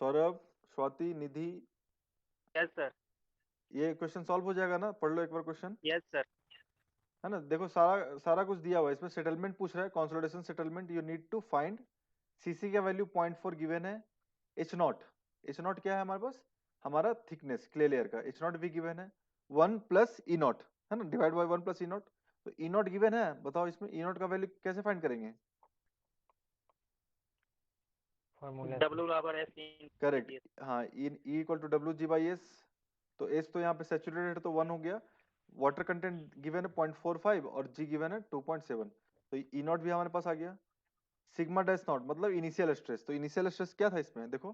सौरभ, स्वाति, निधि, यस सर। ये क्वेश्चन सॉल्व हो जाएगा ना, पढ़ लो एक बार क्वेश्चन, यस सर। है ना। देखो सारा सारा कुछ दिया हुआ है इसमें। सेटलमेंट पूछ रहा है, consolidation settlement, you need to find. CC का वैल्यू 0.4 गिवन है। एच नॉट, एच नॉट क्या है हमारे पास, हमारा थिकनेस क्ले लेयर का, एच नॉट भी गिवन है। 1 + ई नॉट, है ना, डिवाइड बाय 1 + ई नॉट। तो ई नॉट गिवन है, बताओ इसमें ई नॉट का वैल्यू कैसे फाइंड करेंगे। फॉर्मूला W बराबर S करेक्ट, हाँ ई इक्वल टू WG/S। तो एस तो यहाँ पे सैचुरेटेड तो 1 हो गया। वाटर कंटेंट गिवन है 0.45 और जी गिवन है 2.7। तो ई नॉट भी हमारे पास आ गया। सिग्मा डैश नॉट मतलब इनिशियल स्ट्रेस, तो इनिशियल स्ट्रेस क्या था इसमें देखो,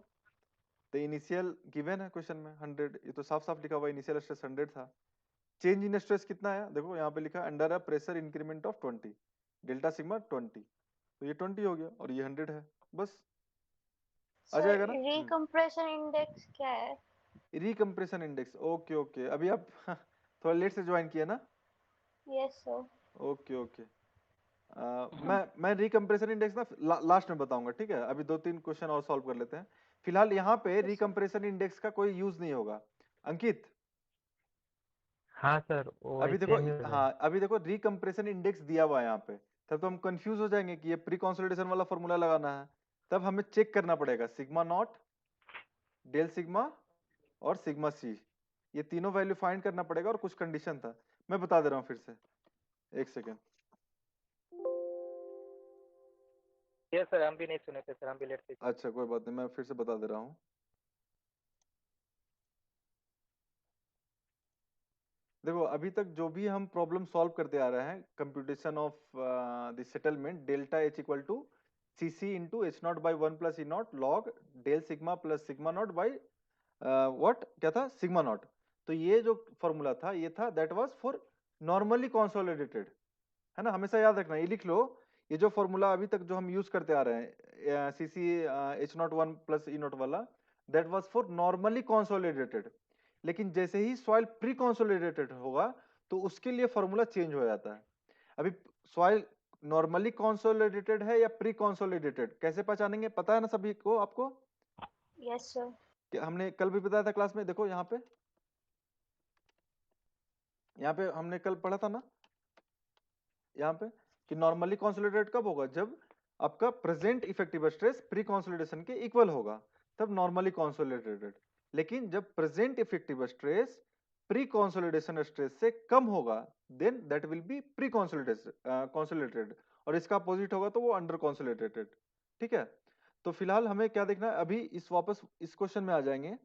तो इनिशियल गिवन है क्वेश्चन में 100, ये तो साफ साफ लिखा हुआ इनिशियल स्ट्रेस 100 था। चेंज इन स्ट्रेस कितना है, देखो यहाँ पे लिखा है under a pressure increment of 20, delta sigma 20। तो ये 20 हो गया और ये 100 है, बस आ सर जाएगा ना। रिकम्प्रेशन इंडेक्स क्या है? रिकम्प्रेशन इंडेक्स, ओके ओके, अभी आप थोड़ा लेट से ज्वाइन किया ना। Yes sir. Okay okay. मैं रिकम्प्रेशन इंडेक्स ना लास्ट में बताऊंगा, ठीक है। अभी 2-3 क्वेश्चन और सॉल्व कर लेते हैं। फिलहाल यहाँ पे रिकम्प्रेशन इंडेक्स का कोई यूज नहीं होगा। अंकित, हाँ सर, वो अभी ऐसे देखो, ही होगा। हाँ अभी देखो रिकम्प्रेशन इंडेक्स दिया हुआ है यहाँ पे, तब तो हम कंफ्यूज हो जाएंगे कि ये प्री कंसोलिडेशन वाला फॉर्मूला लगाना है। तब हमें चेक करना पड़ेगा सिग्मा नॉट, डेल सिग्मा और सिग्मा सी, ये तीनों वैल्यू फाइंड करना पड़ेगा। और कुछ कंडीशन था, मैं बता दे रहा हूँ फिर से, एक सेकेंड। यस सर, हम भी नहीं सुने थे सर, हम भी लेट थे। अच्छा कोई बात नहीं, मैं फिर से बता दे रहा हूँ। देखो अभी तक जो भी हम प्रॉब्लम सॉल्व करते आ रहे हैं, computation of the settlement, delta H equal to C C into H not by 1 + E not log del sigma plus sigma not by what क्या था, सिग्मा नॉट। तो ये जो फॉर्मूला था ये था, that was for normally consolidated, है ना, हमेशा याद रखना, ये लिख लो। ये जो फॉर्मूला अभी तक जो हम यूज करते आ रहे हैं, सी सी H0 1 + ई नॉट वाला, that was for normally consolidated. लेकिन जैसे ही सॉइल प्री कंसोलिडेटेड होगा तो उसके लिए फॉर्मूला चेंज हो जाता है। अभी सॉइल नॉर्मली कंसोलिडेटेड है या प्री कंसोलिडेटेड कैसे पहचानेंगे, पता है ना सभी को, आपको। Yes sir. हमने कल भी बताया था क्लास में, देखो यहाँ पे हमने कल पढ़ा था ना, यहाँ पे कि नॉर्मली कंसोलिडेटेड कब होगा, जब आपका present effective stress pre consolidation के इक्वल होगा, तब नॉर्मली कंसोलिडेटेड। लेकिन जब present effective stress pre consolidation stress से कम होगा, then that will be pre consolidated, और इसका अपोजिट होगा तो वो अंडर कंसोलिडेटेड। ठीक है, तो फिलहाल हमें क्या देखना है, अभी इस वापस इस क्वेश्चन में आ जाएंगे।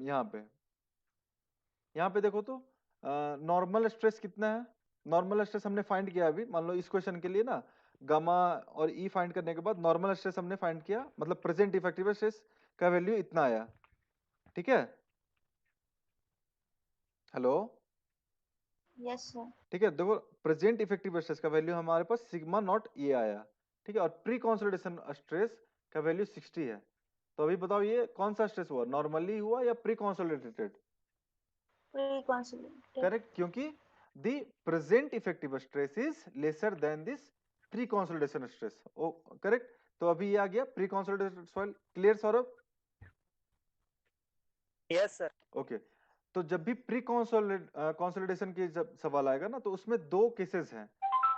यहाँ पे देखो तो नॉर्मल स्ट्रेस कितना है। नॉर्मल स्ट्रेस हमने फाइंड किया अभी, मान लो इस क्वेश्चन के लिए ना गामा और ई फाइंड करने के बाद नॉर्मल स्ट्रेस हमने फाइंड किया, मतलब प्रेजेंट इफेक्टिव स्ट्रेस का वैल्यू इतना आया। ठीक है, हेलो, यस सर। ठीक है, देखो प्रेजेंट इफेक्टिव स्ट्रेस का वैल्यू हमारे पास सिग्मा नॉट ये आया। ठीक है, और प्री कंसोलिडेशन स्ट्रेस का वैल्यू 60 है। तो अभी बताओ ये कौन सा स्ट्रेस हुआ, नॉर्मली हुआ या pre consolidated? Pre consolidated. Correct, क्योंकि the present effective stress is lesser than this pre consolidation stress. Oh correct, तो अभी ये आ गया pre consolidated soil. Clear Saurabh? Yes sir. Okay, तो जब भी प्री कंसोलिडेशन की जब सवाल आएगा ना, तो उसमें दो केसेस हैं।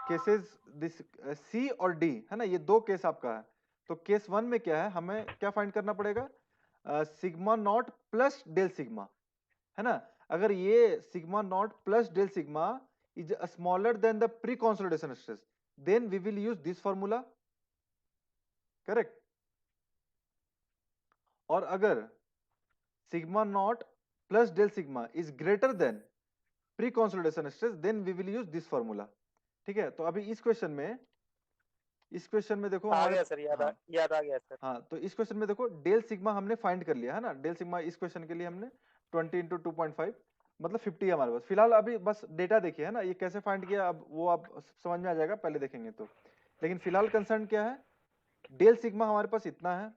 केसेस दिस सी और डी है ना, ये दो केस आपका है। तो केस 1 में क्या है, हमें क्या फाइंड करना पड़ेगा, sigma not plus del sigma, है ना। अगर ये sigma not plus del sigma is smaller than the pre consolidation stress, then we will use this formula. Correct, और अगर sigma not plus del sigma is greater than pre consolidation stress, then we will use this formula. ठीक है, तो अभी इस question में देखो आ हमारे, गया सर, याद आ गया सर। हाँ, तो इस क्वेश्चन में देखो डेल सिग्मा हमने फाइंड कर लिया है ना। डेल सिग्मा इस क्वेश्चन के लिए हमने 20 इंटू 2.5 मतलब 50 है हमारे पास। फिलहाल अभी बस डेटा देखिए, है ना, ये कैसे फाइंड किया अब वो आप समझ में आ जाएगा, पहले देखेंगे तो। लेकिन फिलहाल कंसर्न क्या है, डेल सिग्मा हमारे पास इतना है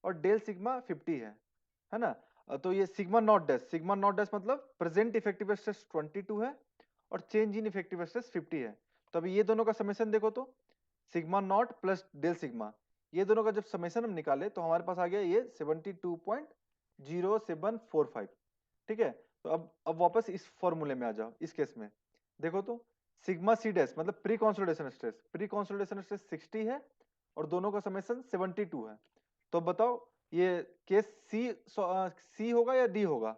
और डेल सिग्मा 50 है ना। तो ये सिग्मा नॉट डैश मतलब प्रेजेंट इफेक्टिव स्ट्रेस 22 है और चेंज इन इफेक्टिव स्ट्रेस 50 है। तो अभी ये दोनों का समेशन देखो तो sigma not plus del sigma, ये दोनों का जब समेशन हम निकाले तो हमारे पास आ गया ये 72.0745। ठीक है, तो अब वापस इस फॉर्मूले में आ जाओ। इस केस में देखो तो सिग्मा सी डैश मतलब प्री कंसोलिडेशन स्ट्रेस 60 है और दोनों का समेशन 72 है। तो बताओ ये केस सी होगा या डी होगा?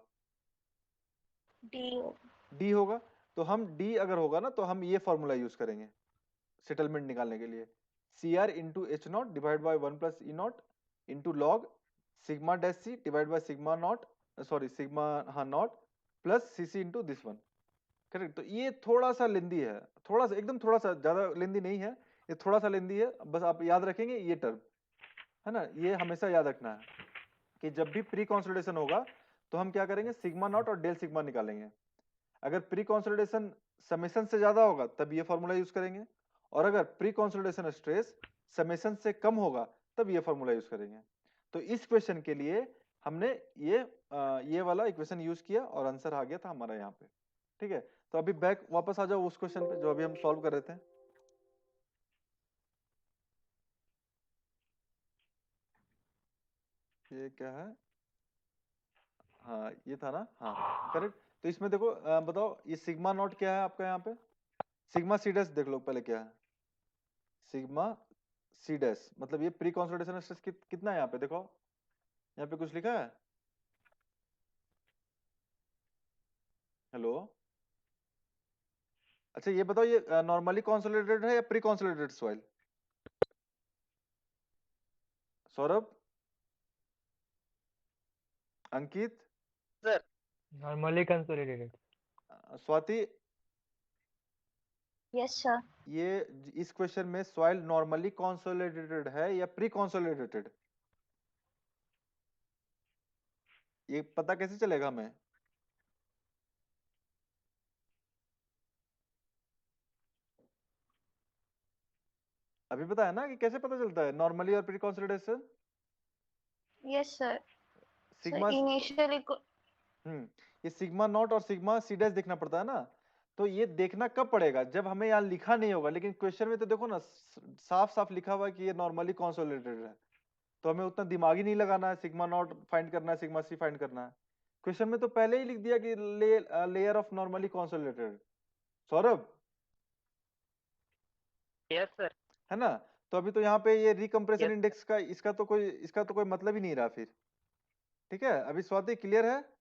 डी होगा। तो हम डी अगर होगा ना तो हम ये फॉर्मूला यूज करेंगे सेटलमेंट निकालने के लिए, C R into H not divide by 1 plus E naught into log sigma dash C divide by sigma naught, sorry sigma हाँ naught plus C C into this one. Correct, तो ये थोड़ा सा लेंदी है, थोड़ा सा, एकदम थोड़ा सा, ज्यादा लेंदी नहीं है, ये थोड़ा सा लेंदी है। बस आप याद रखेंगे ये टर्म, है ना, ये हमेशा याद रखना है कि जब भी प्री कंसोलिडेशन होगा तो हम क्या करेंगे, सिग्मा नॉट और डेल सिग्मा निकालेंगे। अगर प्री कंसोलिडेशन समेशन से ज्यादा होगा तब ये फॉर्मूला यूज करेंगे, और अगर प्री कंसोलिडेशन स्ट्रेस समेशन से कम होगा तब ये फॉर्मूला यूज करेंगे। तो इस क्वेश्चन के लिए हमने ये वाला इक्वेशन यूज किया और आंसर आ गया था हमारा यहाँ पे। ठीक है, तो अभी बैक वापस आ जाओ उस क्वेश्चन पे जो अभी हम सॉल्व कर रहे थे। ये क्या है, हाँ ये था ना, हाँ करेक्ट। तो इसमें देखो बताओ ये सिग्मा नॉट क्या है आपका यहाँ पे, सिग्मा सी डैश देख लो पहले क्या है, सिग्मा सी डैश मतलब ये प्री कंसोलिडेशन स्ट्रेस कितना है यहाँ पे देखो, यहाँ पे कुछ लिखा है, हेलो। अच्छा ये बताओ ये नॉर्मली कंसोलिडेटेड है या pre consolidated soil, Saurabh, Ankit, sir Normally consolidated. Swati, yes sir. ये इस क्वेश्चन में सॉइल नॉर्मली कंसोलिडेटेड है या प्री कंसोलिडेटेड, ये पता कैसे चलेगा हमें? अभी पता है ना कि कैसे पता चलता है नॉर्मली और pre consolidation? Yes sir. Sigma, initially ये सिग्मा नॉट और सिग्मा सी डैश देखना पड़ता है ना। तो ये देखना कब पड़ेगा, जब हमें यहाँ लिखा नहीं होगा, लेकिन क्वेश्चन में तो देखो ना साफ साफ लिखा हुआ है कि ये नॉर्मली कंसोलिडेटेड है, तो हमें उतना दिमाग ही नहीं लगाना है, सिग्मा नॉट फाइंड करना है, सिग्मा सी फाइंड करना है। क्वेश्चन में तो पहले ही लिख दिया कि layer of normally consolidated. Saurabh, yes sir. है ना, तो अभी तो यहाँ पे ये रिकम्प्रेशन यस इंडेक्स का इसका तो कोई मतलब ही नहीं रहा फिर। ठीक है, अभी स्वाति क्लियर है?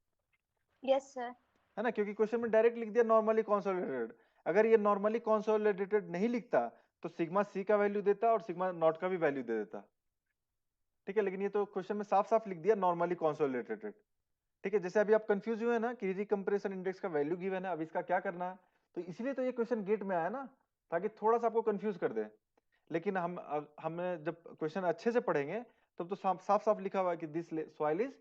Yes sir. है ना, क्योंकि क्वेश्चन में डायरेक्ट लिख दिया नॉर्मली कंसोलिडेटेड। अगर ये नॉर्मली कंसोलिडेटेड नहीं लिखता तो सिग्मा सी का वैल्यू देता और सिग्मा नॉट का भी वैल्यू दे देता। ठीक है, लेकिन ये तो क्वेश्चन में साफ साफ लिख दिया नॉर्मली कंसोलिडेटेड। ठीक है, जैसे अभी आप कंफ्यूज हुए ना कि रिकम्प्रेशन इंडेक्स का वैल्यू गिवन है, अब इसका क्या करना है, तो इसलिए तो ये क्वेश्चन गेट में आया ना, ताकि थोड़ा सा आपको कंफ्यूज कर दे। लेकिन हमें जब क्वेश्चन अच्छे से पढ़ेंगे तब तो साफ साफ लिखा हुआ है कि this soil is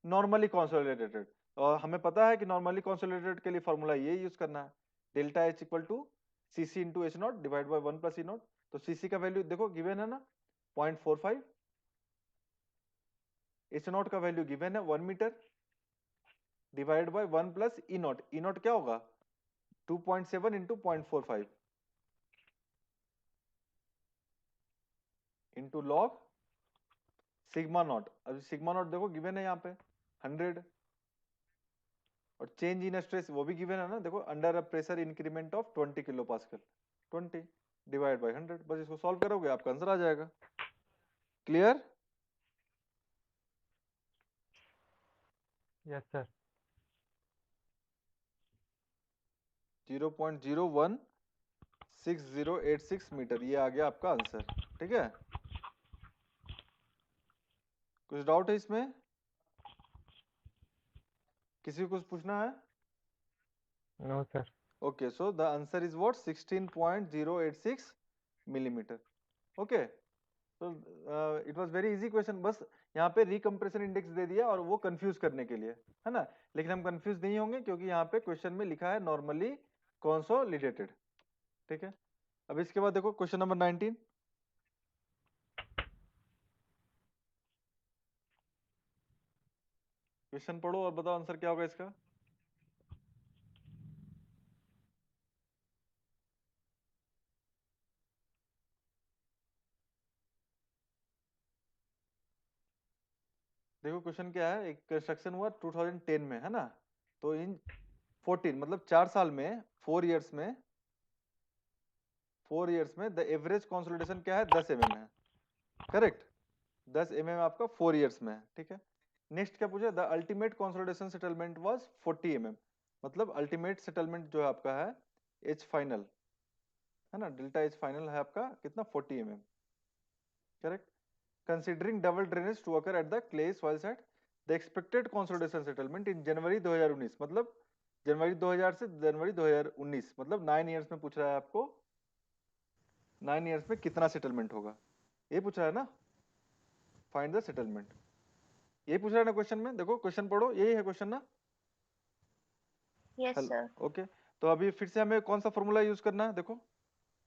normally consolidated, और हमें पता है कि नॉर्मली कंसोलिडेटेड के लिए फॉर्मूला ये यूज करना है, delta H equal to CC into H not divide by 1 plus E not. तो सीसी का वैल्यू देखो गिवन है ना 0.45, एच नॉट का वैल्यू गिवन है 1 metre divide by 1 plus E not. E not क्या होगा 2.7 into 0.45 into log sigma not. अब सिग्मा नॉट देखो गिवन है यहाँ पे 100, और चेंज इन स्ट्रेस वो भी गिवन है ना, देखो under a pressure increment of 20 kilo pascal, 20 divide by 100। बस इसको सॉल्व करोगे आपका आंसर आ जाएगा। क्लियर? Yes sir. 0.016086 मीटर, ये आ गया आपका आंसर। ठीक है, कुछ डाउट है इसमें? किसी को कुछ पूछना है? No sir. Okay, so the answer is what? 16.086 millimeter. Okay, so it was very easy question. बस यहाँ पे रिकम्प्रेशन इंडेक्स दे दिया और वो कंफ्यूज करने के लिए, है ना। लेकिन हम कंफ्यूज नहीं होंगे क्योंकि यहाँ पे क्वेश्चन में लिखा है नॉर्मली कंसोलिडेटेड। ठीक है, अब इसके बाद देखो क्वेश्चन नंबर 19। क्वेश्चन पढ़ो और बताओ आंसर क्या होगा इसका। देखो क्वेश्चन क्या है, एक कंस्ट्रक्शन हुआ 2010 में, है ना। तो इन 14 मतलब 4 साल में, 4 इयर्स में, 4 इयर्स में द एवरेज कंसोलिडेशन क्या है 10 mm है। करेक्ट, 10 mm आपका 4 इयर्स में है। ठीक है, नेक्स्ट क्या पूछा, the ultimate consolidation settlement was 40 mm, मतलब अल्टीमेट सेटलमेंट जो है आपका है एच फाइनल, है ना, डेल्टा एच फाइनल है आपका कितना 40 mm। Correct, considering double drainage to occur at the clay soil site, the expected consolidation settlement in January 2019, मतलब जनवरी 2000 से जनवरी 2019, मतलब 9 इयर्स में पूछ रहा है आपको, 9 इयर्स में कितना सेटलमेंट होगा, ये पूछ रहा है ना। फाइंड द सेटलमेंट, ये पूछ रहा है ना क्वेश्चन में। देखो क्वेश्चन पढ़ो, यही है क्वेश्चन ना। Yes, sir. ओके, तो अभी फिर से हमें कौन सा फॉर्मूला यूज करना है, देखो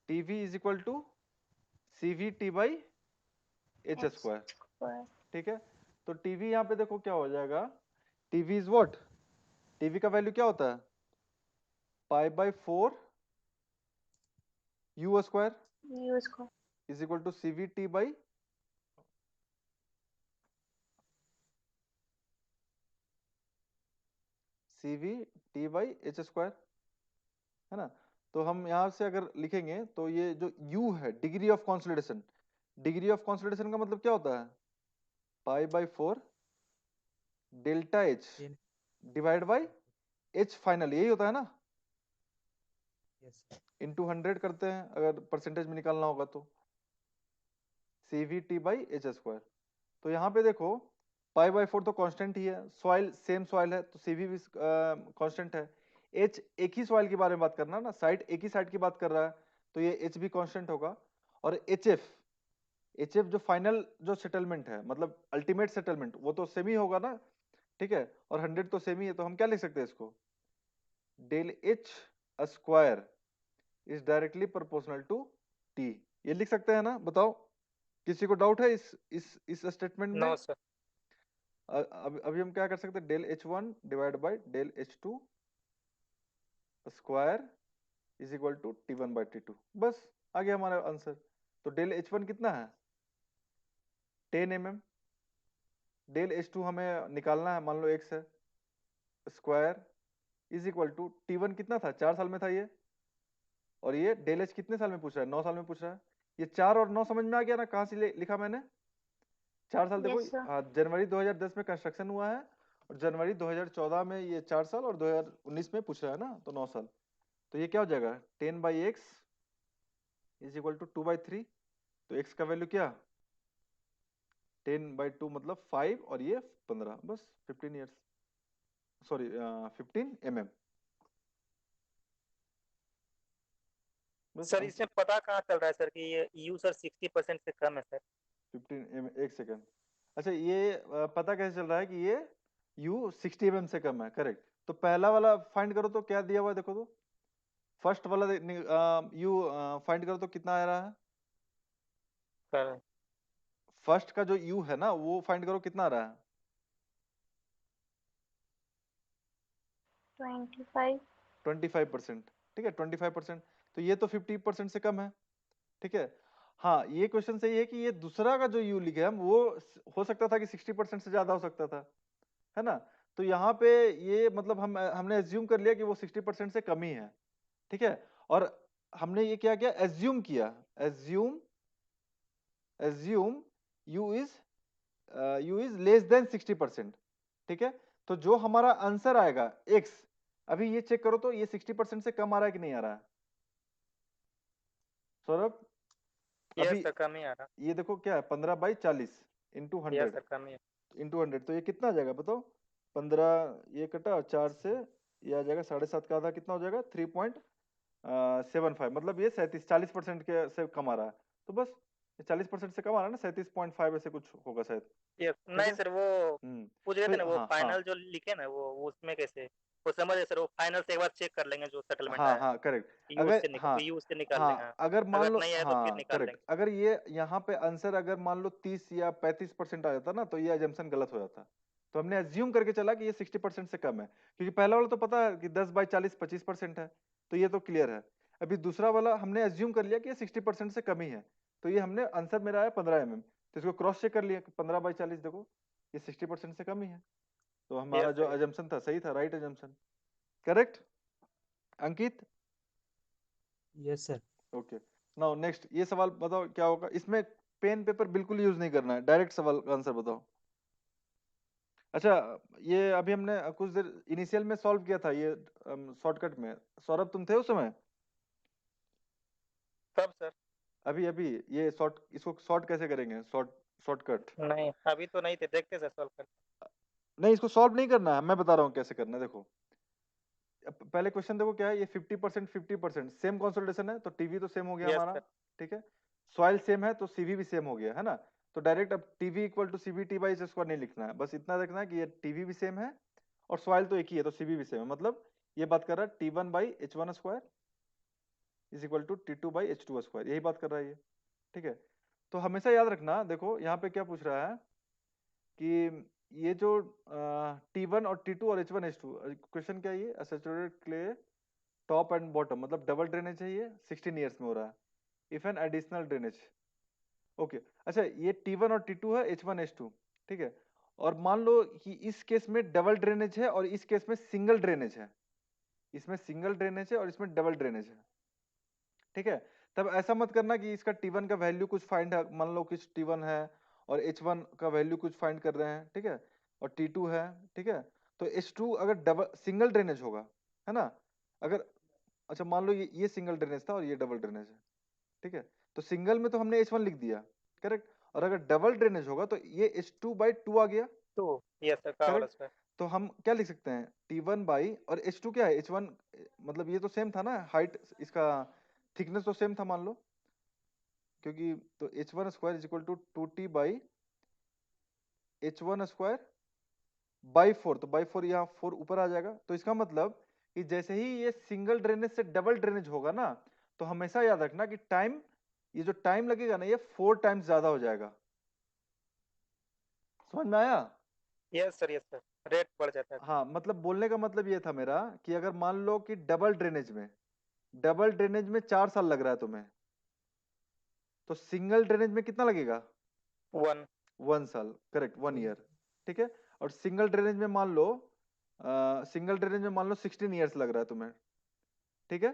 TV is equal to CV T by H square. Square. ठीक है, तो टीवी यहाँ पे देखो क्या हो जाएगा, टीवी इज व्हाट, टीवी का वैल्यू क्या होता है pi by 4 U square U square. Is equal to CV T by CV T by H square, है ना। तो हम यहाँ से अगर लिखेंगे तो ये जो u है degree of consolidation, degree of consolidation का मतलब क्या होता है pi by 4 delta H divide by H final, यही होता है ना। इंटू 100 करते हैं अगर परसेंटेज में निकालना होगा तो, CV T by H square. तो यहाँ पे देखो पाई बाई 4 तो कांस्टेंट ही है, सॉइल सेम सॉइल है तो सीवी भी कांस्टेंट है। एच एक ही सॉइल के बारे में बात करना ना, साइड एक ही साइड की बात कर रहा है तो ये एच भी कांस्टेंट होगा। और एच एफ जो फाइनल जो सेटलमेंट है, मतलब अल्टीमेट सेटलमेंट, वो तो सेम ही होगा ना। ठीक है, और 100 तो सेम ही है, तो हम क्या लिख सकते हैं इसको, del H square is directly proportional to T, ये लिख सकते हैं ना। बताओ किसी को डाउट है इस स्टेटमेंट में? No sir. अभी हम क्या कर सकते हैं, del H one divide by del H two square is equal to T one by T two, बस आ गया हमारा आंसर। तो डेल एच वन कितना है 10 mm, डेल एच टू हमें निकालना है, मान लो x है, square is equal to T one कितना था 4 साल में था ये, और ये डेल एच कितने साल में पूछ रहा है 9 साल में पूछ रहा है। ये 4 और 9 समझ में आ गया ना, कहाँ से लिखा मैंने 4 साल। देखो Yes, sir. हाँ, जनवरी 2010 में कंस्ट्रक्शन हुआ है और जनवरी 2014 में ये 4 साल, और 2019 में पूछ रहा है ना तो 9 साल। तो ये क्या हो जाएगा 10 by X is equal to 2 by 3, तो x का वैल्यू क्या 10 बाई 2 मतलब 5 और ये 15, बस 15 ईयर्स। Sorry 15 mm। बस सर इसमें पता कहाँ चल रहा है सर कि ये यू सर 60% से कम है सर? 15 mm, एक सेकेंड। अच्छा ये पता कैसे चल रहा है कि ये u 60 mm से कम है? करेक्ट। तो पहला वाला फाइंड करो तो क्या दिया हुआ है, देखो तो फर्स्ट वाला u फाइंड करो तो कितना आ रहा है? सर फर्स्ट का जो u है ना वो फाइंड करो कितना आ रहा है? 25। 25%। ठीक है 25%। तो ये तो 50% से कम है। ठीक है। हाँ ये क्वेश्चन सही है कि ये दूसरा का जो u लिखे हम वो हो सकता था कि 60% से ज्यादा हो सकता था, है ना। तो यहाँ पे ये मतलब हमने एज्यूम कर लिया कि वो 60% से कम ही है। ठीक है। और हमने ये क्या किया, एज्यूम किया, assume you is less than 60%। ठीक है। तो जो हमारा आंसर आएगा x, अभी ये चेक करो तो ये 60% से कम आ रहा है कि नहीं आ रहा है सौरभ? यस अभी सर कम ही आ रहा। ये देखो क्या है, 15/40 इंटू यस 100 सर कम ही है। इंटू 100, तो ये कितना आ जाएगा बताओ? 15 ये कटा 4 से, ये आ जाएगा 7.5 का आधा कितना हो जाएगा? 3.75, मतलब ये 40% के से कम आ रहा है। तो बस 40% से कम आ रहा है ना, 37.5 ऐसे कुछ होगा शायद। यस ठीक नहीं है। सर वो पूछ रहे थे ना, वो हाँ फाइनल हाँ जो लिखे ना वो उसमें कैसे वो समझ है सर, वो फाइनल से एक बार चेक कर लेंगे जो सेटलमेंट हाँ आया हाँ करेक्ट। यू अगर से हाँ यू से निकाल लेंगे। हाँ अगर मान अगर लो, नहीं आया तो फिर हाँ निकाल करेक्ट, लेंगे। अगर ये यहाँ पे आंसर अगर मान लो 30 या 35% आ जाता ना तो ये अजम्पशन गलत हो जाता। तो हमने एज्यूम करके चला कि ये 60% से कम है, क्योंकि पहला वाला तो पता है कि 10/40 25% है, तो ये तो क्लियर है। अभी दूसरा वाला हमने एज्यूम कर लिया कि ये 60% से कम ही है, तो ये हमने आंसर मेरा आया 15 mm, तो इसको क्रॉस चेक कर लिया 15/40 देखो ये 60% से कम ही है, तो हमारा यस जो सर। अजम्पशन था सही था, right assumption. Correct Ankit? Yes sir. Okay. Now next ये सवाल बताओ क्या होगा इसमें। पेन पेपर बिल्कुल यूज नहीं करना है, डायरेक्ट सवाल का आंसर बताओ। अच्छा ये अभी हमने कुछ देर इनिशियल में सॉल्व किया था ये शॉर्टकट में, सौरभ तुम थे उस समय? कब सर? अभी अभी ये इसको शॉर्ट कैसे करेंगे, शॉर्टकट? नहीं अभी तो नहीं थे, देखते सर सॉल्व कर। नहीं इसको सॉल्व नहीं करना है, मैं बता रहा हूँ कैसे करना है, देखो पहले क्वेश्चन देखो क्या है, ये 50% 50% सेम कंसोलिडेशन है तो टीवी तो सेम हो गया यस हमारा। सर। ठीक है। सॉइल सेम है तो सीवी भी सेम हो गया है ना। तो डायरेक्ट अब TV equal to CV T by square नहीं लिखना है, बस इतना देखना है कि ये टीवी भी सेम है और सॉइल तो एक ही है तो सीवी भी सेम है, मतलब ये बात कर रहा है T1/H1² is equal to T2/H2², यही बात कर रहा है ये। ठीक है। तो हमेशा याद रखना, देखो यहाँ पे क्या पूछ रहा है कि ये जो T1 और T2 और H1H2 क्वेश्चन क्या है, ये saturated clay top and bottom, मतलब डबल ड्रेनेज है, ये 16 ईयर्स में हो रहा है। If an additional drainage, okay. अच्छा ये T1 और T2 है, H1H2, ठीक है। और मान लो कि इस केस में डबल ड्रेनेज है और इस केस में सिंगल ड्रेनेज है, इसमें सिंगल ड्रेनेज है और इसमें डबल ड्रेनेज है। ठीक है। तब ऐसा मत करना कि इसका T1 का वैल्यू कुछ फाइंड है, मान लो कुछ T1 है और H1 का वैल्यू कुछ फाइंड कर रहे हैं, ठीक है, और T2 है, ठीक है। तो H2 अगर डबल सिंगल ड्रेनेज होगा, है ना, अगर, अच्छा मान लो ये सिंगल ड्रेनेज था और ये डबल ड्रेनेज है, ठीक है, तो सिंगल में तो हमने H1 लिख दिया, करेक्ट, और अगर डबल ड्रेनेज होगा तो ये H2/2 आ गया, तो यस सर का होल करेक्ट। स्क्वायर। तो हम क्या लिख सकते हैं, T1 बाई, और H2 क्या है, H1, मतलब ये तो सेम था ना, हाइट इसका थिकनेस तो सेम था मान लो, क्योंकि तो H1² is equal to 2T/H1² by 4, तो बाई 4 यहाँ 4 ऊपर आ जाएगा, तो इसका मतलब कि जैसे ही ये सिंगल ड्रेनेज से डबल ड्रेनेज होगा ना, तो हमेशा याद रखना कि टाइम, ये जो टाइम लगेगा ना ये 4 टाइम्स ज्यादा हो जाएगा। समझ में आया? यस सर रेट बढ़ जाता है। हाँ मतलब बोलने का मतलब ये था मेरा कि अगर मान लो कि डबल ड्रेनेज में 4 साल लग रहा है तुम्हें, तो सिंगल ड्रेनेज में कितना लगेगा? 1। 1 साल, करेक्ट, 1 ईयर, ठीक है। और सिंगल ड्रेनेज में मान लो 16 ईयर्स लग रहा है तुम्हें, ठीक है,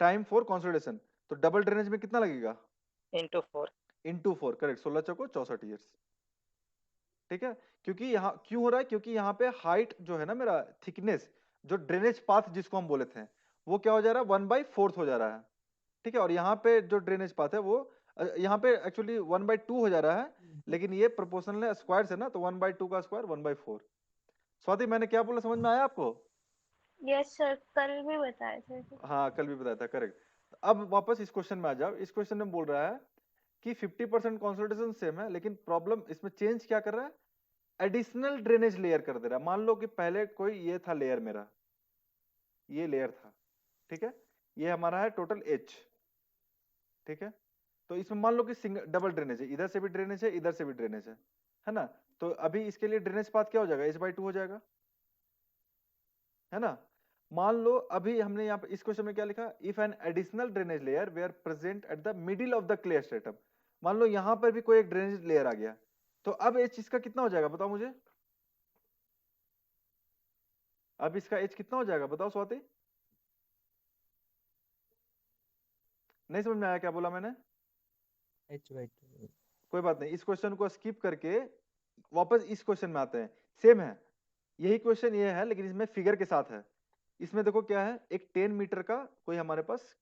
टाइम फॉर कंसोलिडेशन। तो डबल ड्रेनेज में कितना लगेगा? इंटू 4। इंटू 4, करेक्ट, 16 चौको 64 ईयर्स, ठीक है। क्योंकि यहाँ क्यों हो रहा है, क्योंकि यहाँ पे हाइट जो है ना मेरा, थिकनेस, जो ड्रेनेज पाथ जिसको हम बोले थे, वो क्या हो जा रहा है, 1/4 हो जा रहा है, ठीक है। और यहाँ पे जो ड्रेनेज पाथ है वो यहाँ पे एक्चुअली 1/2 हो जा रहा है, लेकिन ये प्रोपोर्शनल है, स्क्वायर से ना, तो 1/2 का स्क्वायर 1/4, स्वाति मैंने क्या बोला समझ में आया आपको? यस सर, कल भी बताए थे। हाँ कल भी बताया था, करेक्ट। अब वापस इस क्वेश्चन में आ जाओ। इस क्वेश्चन में बोल रहा है कि 50% कंसोलिडेशन सेम है, लेकिन प्रॉब्लम इसमें चेंज क्या कर रहा है, एडिशनल ड्रेनेज लेयर कर दे रहा है। मान लो कि पहले कोई ये था लेयर, मेरा ये लेयर था, ठीक है, ये हमारा है टोटल एच, ठीक है। तो इसमें मान लो कि सिंगल डबल ड्रेनेज है, इधर से भी ड्रेनेज है, इधर से भी ड्रेनेज है ना। तो अभी इसके लिए ड्रेनेज पाथ क्या हो जाएगा, h/2 हो जाएगा, है ना। मान लो अभी हमने यहाँ पे इस क्वेश्चन में क्या लिखा, if an additional drainage layer were present at the middle of the clay stratum. मान लो यहाँ पर भी कोई एक ड्रेनेज लेयर आ गया, तो अब एच इसका कितना हो जाएगा बताओ मुझे, अब इसका एच कितना हो जाएगा बताओ स्वाति। नहीं समझ में आया क्या बोला मैंने? h/2। कोई बात नहीं, इस क्वेश्चन को स्किप करके वापस इस क्वेश्चन में आते हैं। सेम है, यही क्वेश्चन ये है, लेकिन इसमें फिगर के साथ है। इसमें देखो क्या है, एक 10 मीटर का कोई हमारे पास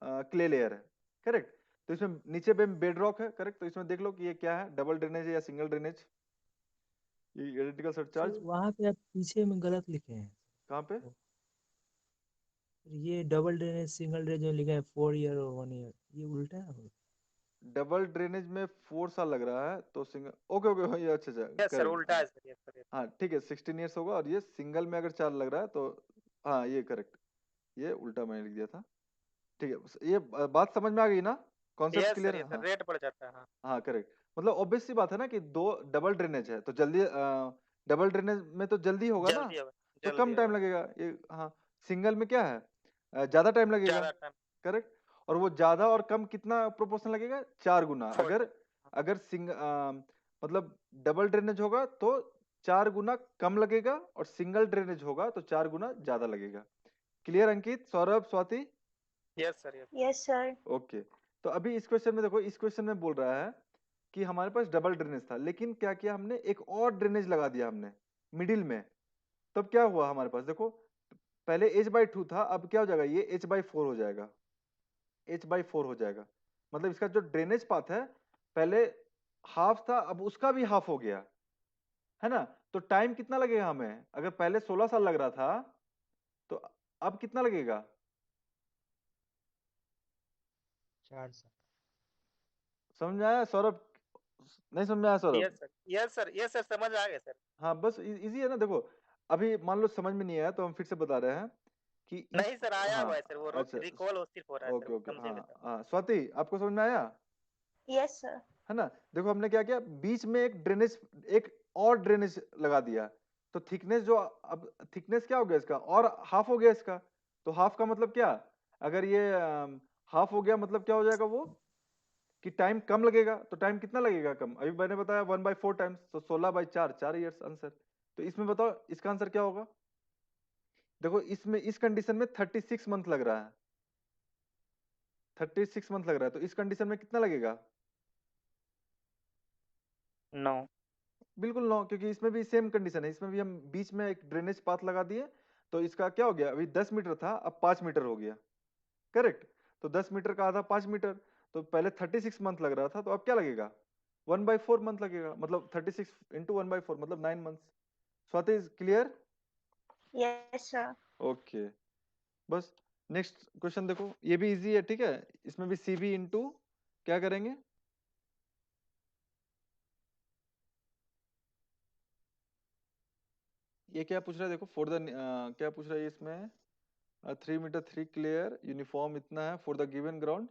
क्ले लेयर है, करेक्ट। तो इसमें नीचे पे बेड रॉक है, करेक्ट। तो इसमें देख लो कि ये क्या है, डबल ड्रेनेज है या सिंगल ड्रेनेज, ये इलेक्ट्रिकल सरचार्ज। वहां पे आप पीछे में गलत लिखे हैं। कहाँ पे? ये डबल ड्रेनेज सिंगल ड्रेनेज में लिखा है 4 ईयर और 1 ईयर, ये उल्टा है। डबल ड्रेनेज में 4 साल लग रहा है, तो सिंगल, ओके ओके, ये अच्छा अच्छा, यस सर, करेक्ट। उल्टा है सर, यस सर। हाँ ठीक है, 16 ईयर्स होगा, और ये सिंगल में अगर 4 लग रहा है तो हाँ ये करेक्ट, ये उल्टा मैंने लिख दिया था, ठीक है। ये बात समझ में आ गई ना, कॉन्सेप्ट यस क्लियर सर, है? यस हाँ सर, रेट बढ़ जाता है। हाँ हाँ करेक्ट। मतलब ऑब्वियस सी बात है ना कि दो डबल ड्रेनेज है तो जल्दी, डबल ड्रेनेज में तो जल्दी होगा ना, जल्दी होगा, तो जल्दी कम टाइम होगा, लगेगा ये। हाँ सिंगल में क्या है, ज्यादा टाइम लगेगा, ज्यादा टाइम। करेक्ट। और वो ज्यादा और कम कितना प्रोपोर्शन लगेगा, 4 गुना। 4 अगर अगर मतलब डबल ड्रेनेज होगा तो 4 गुना कम लगेगा, और सिंगल ड्रेनेज होगा तो 4 गुना ज्यादा लगेगा। Clear Ankit, Saurabh, Swati? Yes sir, yes. Yes sir. Okay. तो अभी इस क्वेश्चन में देखो, इस क्वेश्चन में बोल रहा है कि हमारे पास डबल ड्रेनेज था, लेकिन क्या किया हमने, एक और ड्रेनेज लगा दिया हमने मिडिल में। तब क्या हुआ हमारे पास, देखो पहले h/2 था, अब क्या हो जाएगा, ये h/4 हो जाएगा, h/4 हो जाएगा। मतलब इसका जो ड्रेनेज पाथ है, पहले हाफ था, अब उसका भी हाफ हो गया, है ना। तो टाइम कितना लगेगा हमें, अगर पहले 16 साल लग रहा था, तो अब कितना लगेगा? 4 साल। समझ में आया सौरभ? नहीं समझ में आया Saurabh? Yes sir, yes sir, yes sir, समझ आ गया सर। हाँ बस इजी है ना। देखो अभी मान लो समझ में नहीं आया तो हम फिर से बता रहे हैं कि इस, नहीं सर, आया हुआ है सर, हाँ वो अच्छा, रिकॉल वो सिर्फ हो रहा है सर, ओके वो ओके, समझे हाँ हुए सर। हाँ स्वाति आपको समझ में आया, यस सर। है ना। देखो हमने क्या किया, बीच में एक ड्रेनेज, एक और ड्रेनेज लगा दिया, तो थिकनेस जो, अब थिकनेस क्या हो गया इसका, और हाफ हो गया इसका। तो हाफ का मतलब क्या, अगर ये हाफ हो गया मतलब क्या हो जाएगा वो, कि टाइम कम लगेगा। तो टाइम कितना लगेगा कम, अभी मैंने बताया 1/4 टाइम्स, तो 16/4, 4 ईयर्स आंसर। तो इसमें बताओ इसका आंसर क्या होगा। देखो इसमें इस कंडीशन में 36 मंथ लग रहा है, 36 मंथ लग रहा है, तो इस कंडीशन में कितना लगेगा? 9। बिल्कुल 9, क्योंकि इसमें भी सेम कंडीशन है, इसमें भी हम बीच में एक ड्रेनेज पाथ लगा दिए। तो इसका क्या हो गया, अभी 10 मीटर था, अब 5 मीटर हो गया, करेक्ट। तो 10 मीटर का आधा 5 मीटर, तो पहले 36 मंथ लग रहा था, तो अब क्या लगेगा, 1/4 मंथ लगेगा। मतलब 36 इंटू 1/4 मतलब 9 month. Swati is clear? Yes sir. Okay, बस नेक्स्ट क्वेश्चन देखो, ये भी इजी है, ठीक है। इसमें भी CV इंटू क्या करेंगे, ये क्या पूछ रहा है देखो, फॉर द क्या पूछ रहा है ये इसमें, 3 मीटर 3 क्लियर यूनिफॉर्म इतना है for the given ground,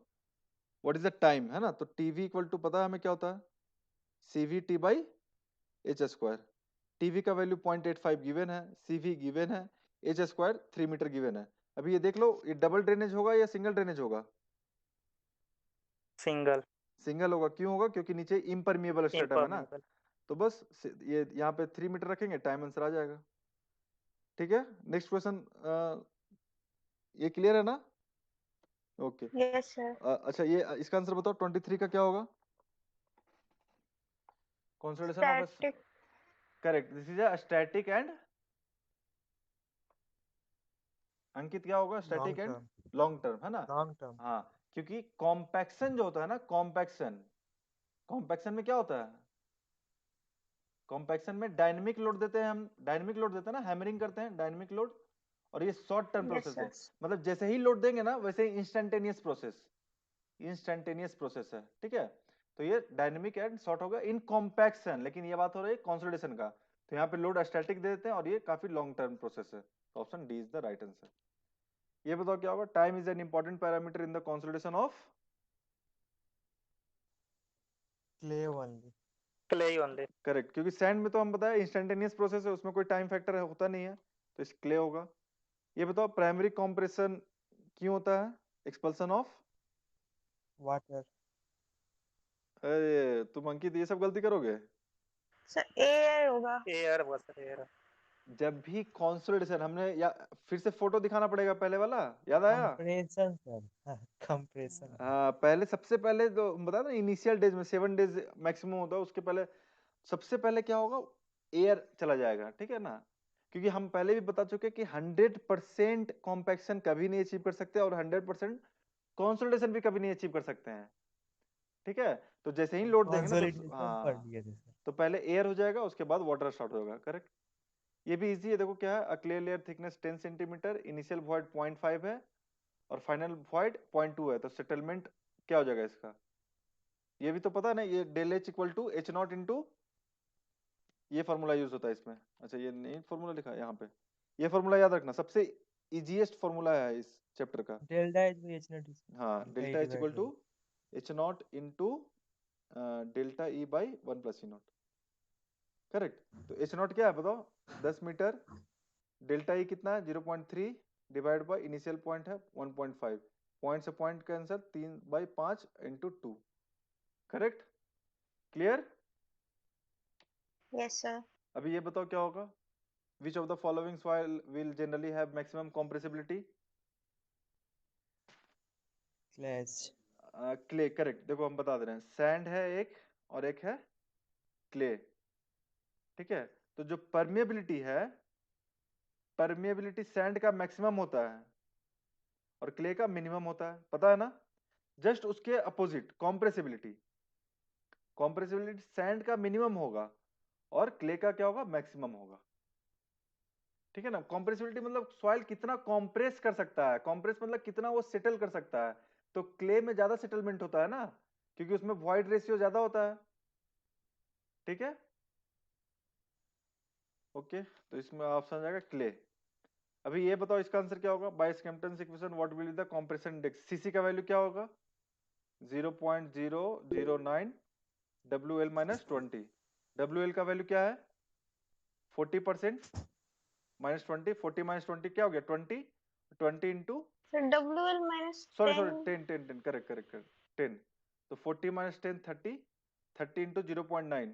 what is the time, है ना। तो TV इक्वल टू पता है हमें क्या होता है, CVT/H²। TV का वैल्यू 0.85 गिवन है, CV गिवन है, H² 3 मीटर गिवन है। अभी ये देख लो, ये डबल ड्रेनेज होगा या सिंगल ड्रेनेज होगा? सिंगल। सिंगल होगा, क्यों होगा, क्योंकि नीचे इम्परमिएबल स्ट्रेटम है ना। इम्परमेबल। तो बस ये यहाँ पे 3 मीटर रखेंगे, टाइम आंसर आ जाएगा, ठीक है। नेक्स्ट क्वेश्चन, ये क्लियर है ना? ओके। Yes sir. अच्छा ये इसका आंसर बताओ, 23 का क्या होगा, consolidation of, static. Correct, this is a static end, Ankit क्या होगा, static long and term. Long term, है ना। Long term. हाँ, क्योंकि कॉम्पैक्शन जो होता है ना, कॉम्पैक्शन, कॉम्पैक्शन में क्या होता है, कॉम्पैक्शन में डायनेमिक लोड देते हैं, हम डायनेमिक लोड देते हैं ना, हैमरिंग करते हैं डायनेमिक लोड, और ये short term Yes, process sir. है, मतलब जैसे ही लोड देंगे ना वैसे ही इंस्टेंटेनियस प्रोसेस है, ठीक है। तो ये डायनेमिक एंड शॉर्ट होगा इन कॉम्पैक्शन, लेकिन ये बात हो रही है कंसोलिडेशन का, तो यहाँ पे लोड स्टैटिक दे देते हैं और ये काफी लॉन्ग टर्म प्रोसेस है, तो option D is the right answer. ये बताओ क्या होगा, time is an important parameter in the consolidation of Clay only. Clay only. Correct, क्योंकि सैंड में तो हम बताया इंस्टेंटेनियस प्रोसेस है, उसमें कोई टाइम फैक्टर होता नहीं है, तो इस क्ले होगा। ये बताओ प्राइमरी कंप्रेशन क्यों होता है, एक्सपल्सन ऑफ, Water. अरे तुम अंकित ये सब गलती करोगे। Sir, air होगा। एयर हुआ सर, एयर। जब भी कंसोलिडेशन हमने, या फिर से फोटो दिखाना पड़ेगा पहले वाला, याद आया। Compression sir. Compression. हाँ, पहले सबसे पहले तो बता ना, इनिशियल डेज में 7 डेज मैक्सिमम होता है, उसके पहले सबसे पहले क्या होगा, एयर चला जाएगा, ठीक है ना, क्योंकि हम पहले भी बता चुके कि 100% कॉम्पैक्शन कभी नहीं अचीव कर सकते और 100% कंसोलिडेशन भी कभी नहीं अचीव कर सकते हैं, ठीक है। तो जैसे ही लोड देंगे ना तो Consolidation पढ़ लिए थे सर। तो पहले एयर हो जाएगा, उसके बाद वाटर स्टार्ट होगा, करेक्ट। ये भी इजी है, देखो क्या है, clay layer thickness 10 centimetre, initial void 0.5 है और फाइनल वॉइड 0.2 है, तो सेटलमेंट क्या हो जाएगा इसका, ये भी तो पता है ना, ये del H equal to H not into, ये फॉर्मूला यूज होता है इसमें। अच्छा ये नहीं फॉर्मूला लिखा है यहाँ पे, ये फॉर्मूला याद रखना, सबसे इजीएस्ट फॉर्मूला है इस चैप्टर का। Delta H by H naught is हाँ, delta H equal to H not into delta E by 1 plus E naught, correct. तो एच नॉट क्या है बताओ, 10 मीटर, डेल्टा ई कितना है 0.3 डिवाइड बाय इनिशियल पॉइंट है 1.5, पॉइंट से पॉइंट का answer 3/5 into 2, correct, clear. Yes, sir. अभी ये बताओ क्या होगा, which of the following soil will generally have maximum compressibility, clash. Clay, correct. देखो हम बता दे रहे हैं, सैंड है एक और एक है क्ले, ठीक है। तो जो परमिएबिलिटी है, परमिएबिलिटी सैंड का मैक्सिमम होता है और क्ले का मिनिमम होता है, पता है ना। जस्ट उसके अपोजिट कॉम्प्रेसिबिलिटी, कॉम्प्रेसिबिलिटी सैंड का मिनिमम होगा और क्ले का क्या होगा, मैक्सिमम होगा, ठीक है ना। कॉम्प्रेसिबिलिटी मतलब सॉइल कितना कॉम्प्रेस कर सकता है, कॉम्प्रेस मतलब कितना वो सेटल कर सकता है, तो क्ले में ज्यादा सेटलमेंट होता है ना, क्योंकि उसमें वॉइड रेशियो ज्यादा होता है, ठीक है। ओके, तो इसमें ऑप्शन आ जाएगा क्ले। अभी ये बताओ इसका आंसर क्या होगा, by Skempton's equation what will be the compression index, CC का वैल्यू क्या होगा 0.009 WL माइनस 20, WL का वैल्यू क्या है 40% माइनस 20, 40 माइनस 20 क्या हो गया 20, 20 into, Sir, WL minus sorry 10. 10 correct correct correct 10, तो 40 माइनस 10 30, 30 इंटू 0.9,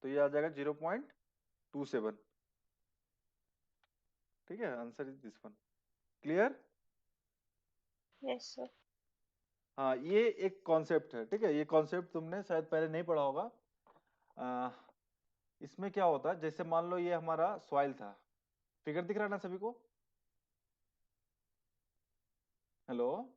तो ये आ जाएगा 0.27, ठीक है, answer is this one, clear. Yes, sir. हाँ, ये एक कॉन्सेप्ट है, ठीक है, ये कॉन्सेप्ट तुमने शायद पहले नहीं पढ़ा होगा। इसमें क्या होता है, जैसे मान लो ये हमारा सॉइल था, फिगर दिख रहा है ना सभी को, हेलो,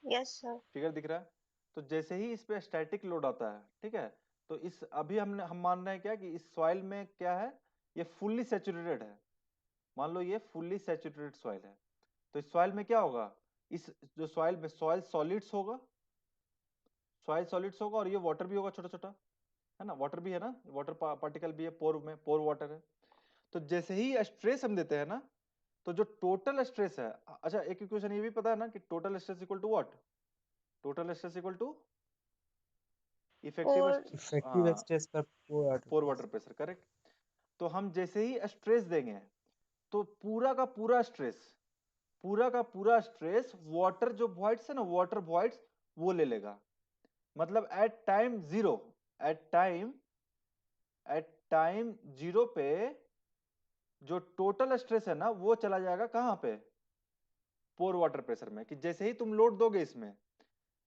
Yes, sir. फिगर दिख रहा है। तो जैसे ही इस पे स्टैटिक लोड आता है, ठीक है, तो इस अभी हम मान रहे हैं क्या कि इस सॉइल में क्या है, ये फुल्ली सैचुरेटेड है, मान लो ये फुल्ली सैचुरेटेड सॉइल है, तो इस सॉइल में क्या होगा, इस जो सॉइल में सॉइल सॉलिड्स होगा, सॉइल सॉलिड्स होगा और ये वाटर भी होगा छोटा छोटा, है ना, वाटर भी है ना, वाटर पार्टिकल भी है, पोर में पोर वाटर है। तो जैसे ही स्ट्रेस हम देते हैं ना, तो जो टोटल स्ट्रेस है, अच्छा एक इक्वेशन ये भी पता है ना कि total stress equal to what, total stress equal to effective Or Effective stress per pore water pressure, correct. तो हम जैसे ही स्ट्रेस देंगे तो पूरा का पूरा स्ट्रेस, पूरा का पूरा स्ट्रेस वाटर जो वॉइड्स है ना, वाटर वॉइड्स वो ले लेगा, मतलब at time zero, at time zero पे जो टोटल स्ट्रेस है ना वो चला जाएगा कहां पे, पोर वाटर प्रेशर में। कि जैसे ही तुम लोड दोगे इसमें,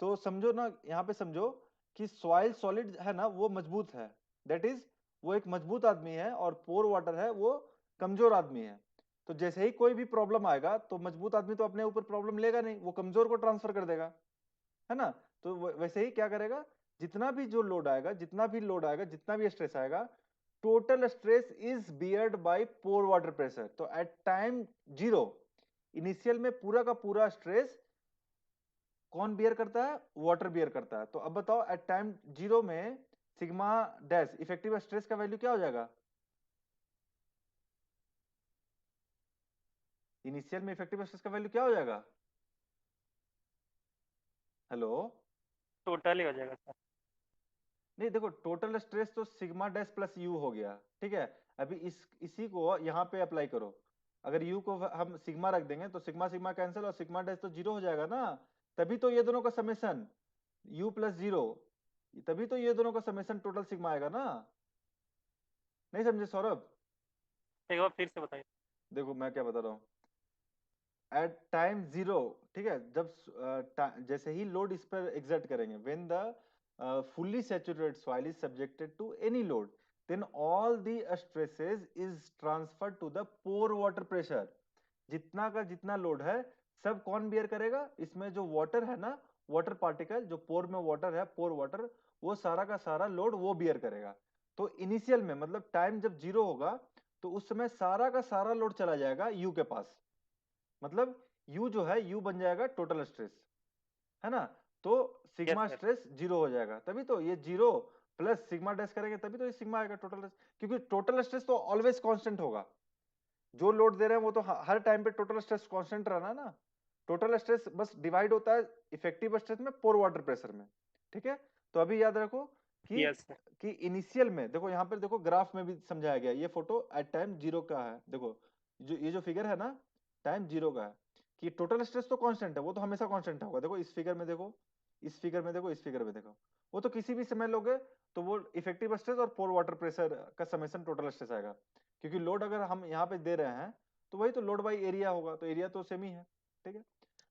तो समझो ना, यहाँ पे समझो कि सॉइल सॉलिड है ना वो मजबूत है, दैट इज वो एक मजबूत आदमी है, और पोर वाटर है वो कमजोर आदमी है। तो जैसे ही कोई भी प्रॉब्लम आएगा तो मजबूत आदमी तो अपने ऊपर प्रॉब्लम लेगा नहीं, वो कमजोर को ट्रांसफर कर देगा, है ना। तो वैसे ही क्या करेगा, जितना भी जो लोड आएगा, जितना भी लोड आएगा, जितना भी स्ट्रेस आएगा, total stress is beared by pore water pressure. तो एट टाइम 0 इनिशियल में पूरा का पूरा स्ट्रेस कौन बियर करता है? वाटर बियर करता है। तो अब बताओ एट टाइम 0 में सिग्मा डैश इफेक्टिव स्ट्रेस का वैल्यू क्या हो जाएगा? इनिशियल में इफेक्टिव स्ट्रेस का वैल्यू क्या हो जाएगा? हेलो, टोटल ही हो जाएगा सर। नहीं देखो, टोटल स्ट्रेस तो सिग्मा डैश प्लस यू हो गया, ठीक है। अभी इसी को यहाँ पे अप्लाई करो। अगर यू को हम सिग्मा रख देंगे तो सिग्मा सिग्मा कैंसिल और सिग्मा डैश तो 0 हो जाएगा ना। तभी तो ये दोनों का समेशन यू प्लस 0, तभी तो ये दोनों का समेशन टोटल सिग्मा आएगा ना। नहीं समझे सौरभ? एक बार फिर से बताइए। देखो मैं क्या बता रहा हूँ, एट टाइम 0, ठीक है, जब जैसे ही लोड इस पर एग्जर्ट करेंगे, when the fully saturated soil is subjected to any load, then all the stresses is transferred to the pore water pressure. जितना का जितना लोड है सब कौन बियर करेगा? इसमें जो वाटर है ना, वाटर पार्टिकल, जो पोर में वाटर है, पोर वाटर, वो सारा का सारा लोड वो बियर करेगा। तो इनिशियल में मतलब टाइम जब 0 होगा तो उस समय सारा का सारा लोड चला जाएगा यू के पास। मतलब U जो है, U बन जाएगा टोटल स्ट्रेस, है ना। तो सिग्मा सर। स्ट्रेस 0 हो जाएगा। तभी तो ये 0 प्लस सिग्मा डैश करेंगे तभी तो ये सिग्मा आएगा टोटल, क्योंकि टोटल स्ट्रेस तो ऑलवेज कांस्टेंट होगा। जो लोड दे रहे हैं वो तो हर टाइम पे टोटल स्ट्रेस कांस्टेंट रहना ना। टोटल स्ट्रेस बस डिवाइड होता है इफेक्टिव स्ट्रेस में पोर वाटर प्रेशर में, ठीक है। तो अभी याद रखो कि यस सर। कि इनिशियल में देखो, यहाँ पर देखो ग्राफ में भी समझाया गया, ये फोटो एट टाइम 0 का है। देखो ये जो फिगर है ना, टाइम 0 का है, कि टोटल स्ट्रेस तो कांस्टेंट है, वो तो हमेशा कांस्टेंट होगा। देखो इस फिगर में देखो, इस फिगर में देखो, इस फिगर में देखो, वो तो किसी भी समय लोगे तो वो इफेक्टिव स्ट्रेस और पोर वाटर प्रेशर का समेशन टोटल स्ट्रेस आएगा। क्योंकि लोड अगर हम यहाँ पे दे रहे हैं तो वही तो लोड बाई एरिया होगा, तो एरिया तो सेम ही है, ठीक है।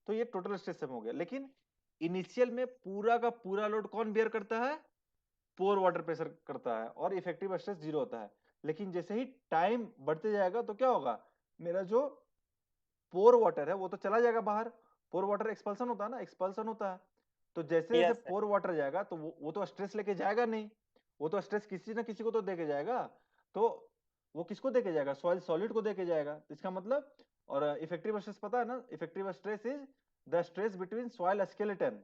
तो ये टोटल स्ट्रेस सेम हो गया। लेकिन इनिशियल में पूरा का पूरा लोड कौन बियर करता है? पोर वाटर प्रेशर करता है, और इफेक्टिव स्ट्रेस 0 होता है। लेकिन जैसे ही टाइम बढ़ते जाएगा तो क्या होगा, मेरा जो पोर वाटर है वो तो चला जाएगा बाहर। पोर वाटर एक्सपल्सन होता है ना, एक्सपल्सन होता है। तो जैसे जैसे यस सर। पोर वाटर जाएगा तो वो तो स्ट्रेस लेके जाएगा नहीं, वो तो स्ट्रेस किसी ना किसी को तो देके जाएगा। तो वो किसको देके जाएगा? सॉइल सॉलिड को देके जाएगा। तो इसका मतलब, और इफेक्टिव स्ट्रेस पता है ना, effective stress is the stress between soil skeleton,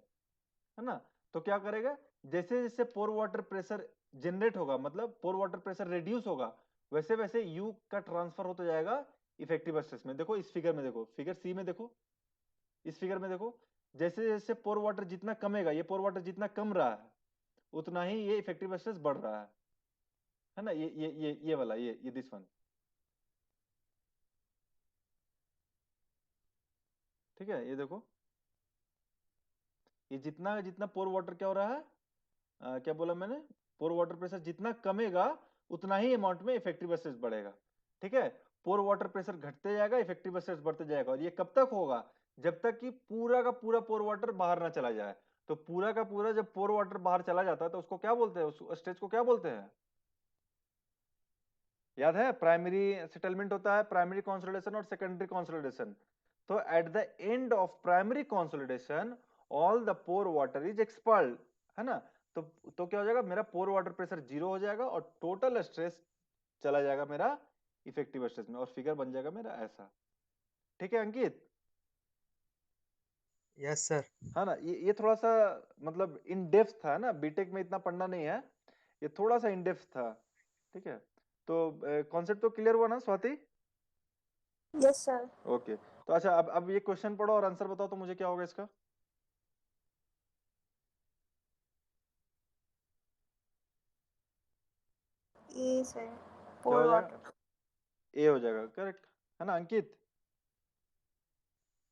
है ना। तो क्या करेगा, जैसे जैसे पोर वाटर प्रेशर जनरेट होगा, मतलब पोर वाटर प्रेशर रिड्यूस होगा, वैसे वैसे यू का ट्रांसफर होता जाएगा इफेक्टिव स्ट्रेस में। देखो इस फिगर में देखो, फिगर सी में देखो, इस फिगर में देखो, जैसे जैसे पोर वाटर जितना कमेगा, ये पोर वाटर जितना कम रहा है उतना ही ये इफेक्टिव स्ट्रेस बढ़ रहा है ना। ये वाला, ये दिस वन, ठीक है। ये देखो, ये जितना जितना पोर वाटर क्या हो रहा है, क्या बोला मैंने, पोर वाटर प्रेशर जितना कमेगा उतना ही अमाउंट में इफेक्टिव स्ट्रेस बढ़ेगा, ठीक है। पोर वाटर प्रेशर घटते जाएगा, इफेक्टिव स्ट्रेस बढ़ते जाएगा। और ये कब तक होगा? जब तक कि पूरा का पूरा पोर वाटर बाहर ना चला जाए। तो पूरा का पूरा जब पोर वाटर बाहर चला जाता है तो उसको क्या बोलते हैं, उस स्टेज को क्या बोलते हैं? याद है, प्राइमरी सेटलमेंट होता है, प्राइमरी कंसोलिडेशन और सेकेंडरी कंसोलिडेशन। तो at the end of primary consolidation all the pore water is expelled, है ना। तो क्या हो जाएगा, मेरा पोर वाटर प्रेशर 0 हो जाएगा और टोटल स्ट्रेस चला जाएगा मेरा इफेक्टिव स्ट्रेस में, और फिगर बन जाएगा मेरा ऐसा, ठीक है अंकित? Yes sir. है ना। ये थोड़ा सा मतलब इन डेप्थ था ना, बीटेक में इतना पढ़ना नहीं है, ये थोड़ा सा इन डेप्थ था, ठीक है। तो कॉन्सेप्ट तो क्लियर हुआ ना स्वाति? Yes sir. ओके। तो अच्छा, अब ये क्वेश्चन पढ़ो और आंसर बताओ तो मुझे क्या होगा इसका। ए सर, क्या हो पोर जाएगा? वाटर। ए हो जाएगा, करेक्ट है ना अंकित?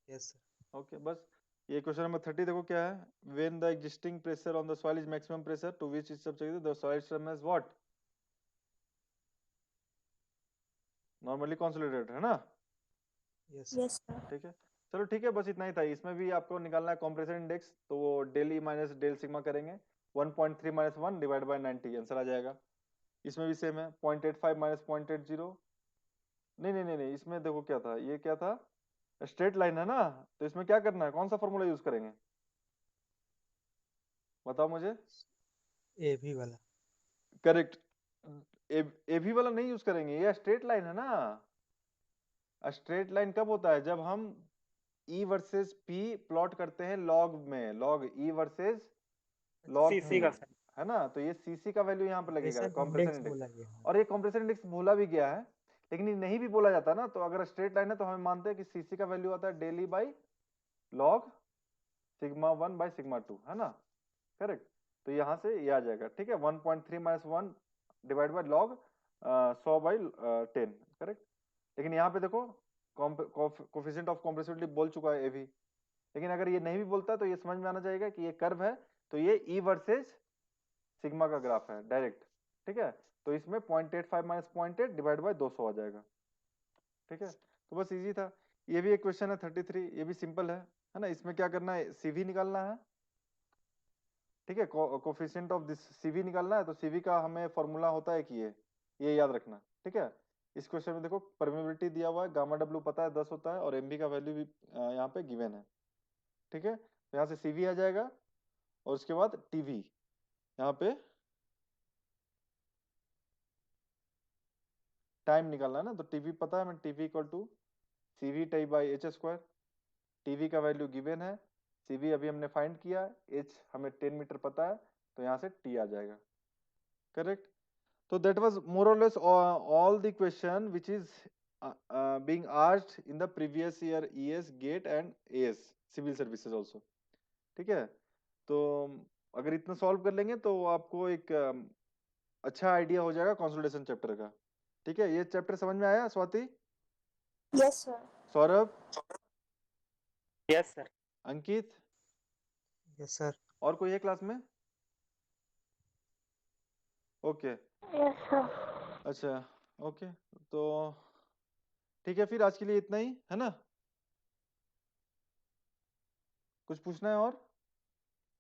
Yes sir. ओके, बस ये क्वेश्चन नंबर 30 देखो क्या है। When the existing pressure on the soil is maximum pressure to which is subjected the soil stratum as what? Normally consolidated, है ना। Yes sir. Yes sir. ठीक है, चलो ठीक है, बस इतना ही था। इसमें भी आपको निकालना है कंप्रेशन इंडेक्स, तो वो del E minus del sigma करेंगे। 1.3 माइनस 1 डिवाइड बाय 90 आंसर आ जाएगा। इसमें भी सेम है, 0.85 माइनस 0.80। नहीं नहीं नहीं नहीं, इसमें देखो क्या था, ये क्या था, स्ट्रेट लाइन है ना। तो इसमें क्या करना है, कौन सा फॉर्मूला यूज करेंगे बताओ मुझे। ए भी वाला। करेक्ट, एवी वाला नहीं यूज करेंगे, ये स्ट्रेट लाइन है ना। स्ट्रेट लाइन कब होता है, जब हम ई वर्सेस पी प्लॉट करते हैं लॉग में, लॉग ई वर्सेस लॉग CC पी, का सर। है ना। तो ये सीसी का वैल्यू यहाँ पे लगेगा, कंप्रेशन कंप्रेशन इंडेक्स इंडेक्स। बोला गया है। और ये कंप्रेशन इंडेक्स बोला भी गया है, लेकिन ये नहीं भी बोला जाता ना, तो अगर स्ट्रेट लाइन है तो हम मानते हैं कि सीसी का वैल्यू आता है daily by log sigma 1 by sigma 2, है ना, करेक्ट। तो यहाँ से ये आ जाएगा, ठीक है, 1.3 minus 1 divide by log 100 by 10, correct. लेकिन यहाँ पे देखो कोफिशिएंट ऑफ कॉम्प्रेसिबिलिटी बोल चुका है एवी, लेकिन अगर ये नहीं भी बोलता तो ये समझ में आना चाहिए कि ये कर्व है, तो ये ई वर्सेस सिग्मा का ग्राफ है डायरेक्ट, ठीक है। तो इसमें 0.85 माइनस 0.8 डिवाइड बाई 200 आ जाएगा, ठीक है। तो बस इजी था। ये भी एक क्वेश्चन है 33, ये भी सिंपल है ना। इसमें क्या करना है, सीवी निकालना है, ठीक है, कोफिशिएंट ऑफ दिस सीवी निकालना है। तो सीवी का हमें फॉर्मूला होता है कि ये याद रखना, ठीक है। इस क्वेश्चन में देखो परमेबिलिटी दिया हुआ है, गामा डब्ल्यू पता है 10 होता है, और एमबी का वैल्यू भी यहाँ पे गिवन है, ठीक है। तो यहाँ से सीवी आ जाएगा, और उसके बाद टीवी यहाँ पे टाइम निकालना है ना। तो टीवी पता है हमें, TV equal to CV T by H square. TV का वैल्यू गिवन है, सीवी अभी हमने फाइंड किया, एच हमें 10 मीटर पता है, तो यहाँ से टी आ जाएगा, correct. So that was more or less all the question which is being asked in the previous year ES, GATE and AS civil services also, ठीक है। तो अगर इतना सॉल्व कर लेंगे तो आपको एक अच्छा आइडिया हो जाएगा कंसोलिडेशन चैप्टर का, ठीक है। ये चैप्टर समझ में आया Swati, Yes, sir. Saurabh, yes sir. Ankit, yes sir. और कोई है क्लास में? Okay, Yes, sir. अच्छा, ओके, तो ठीक है, फिर आज के लिए इतना ही, है ना। कुछ पूछना है और?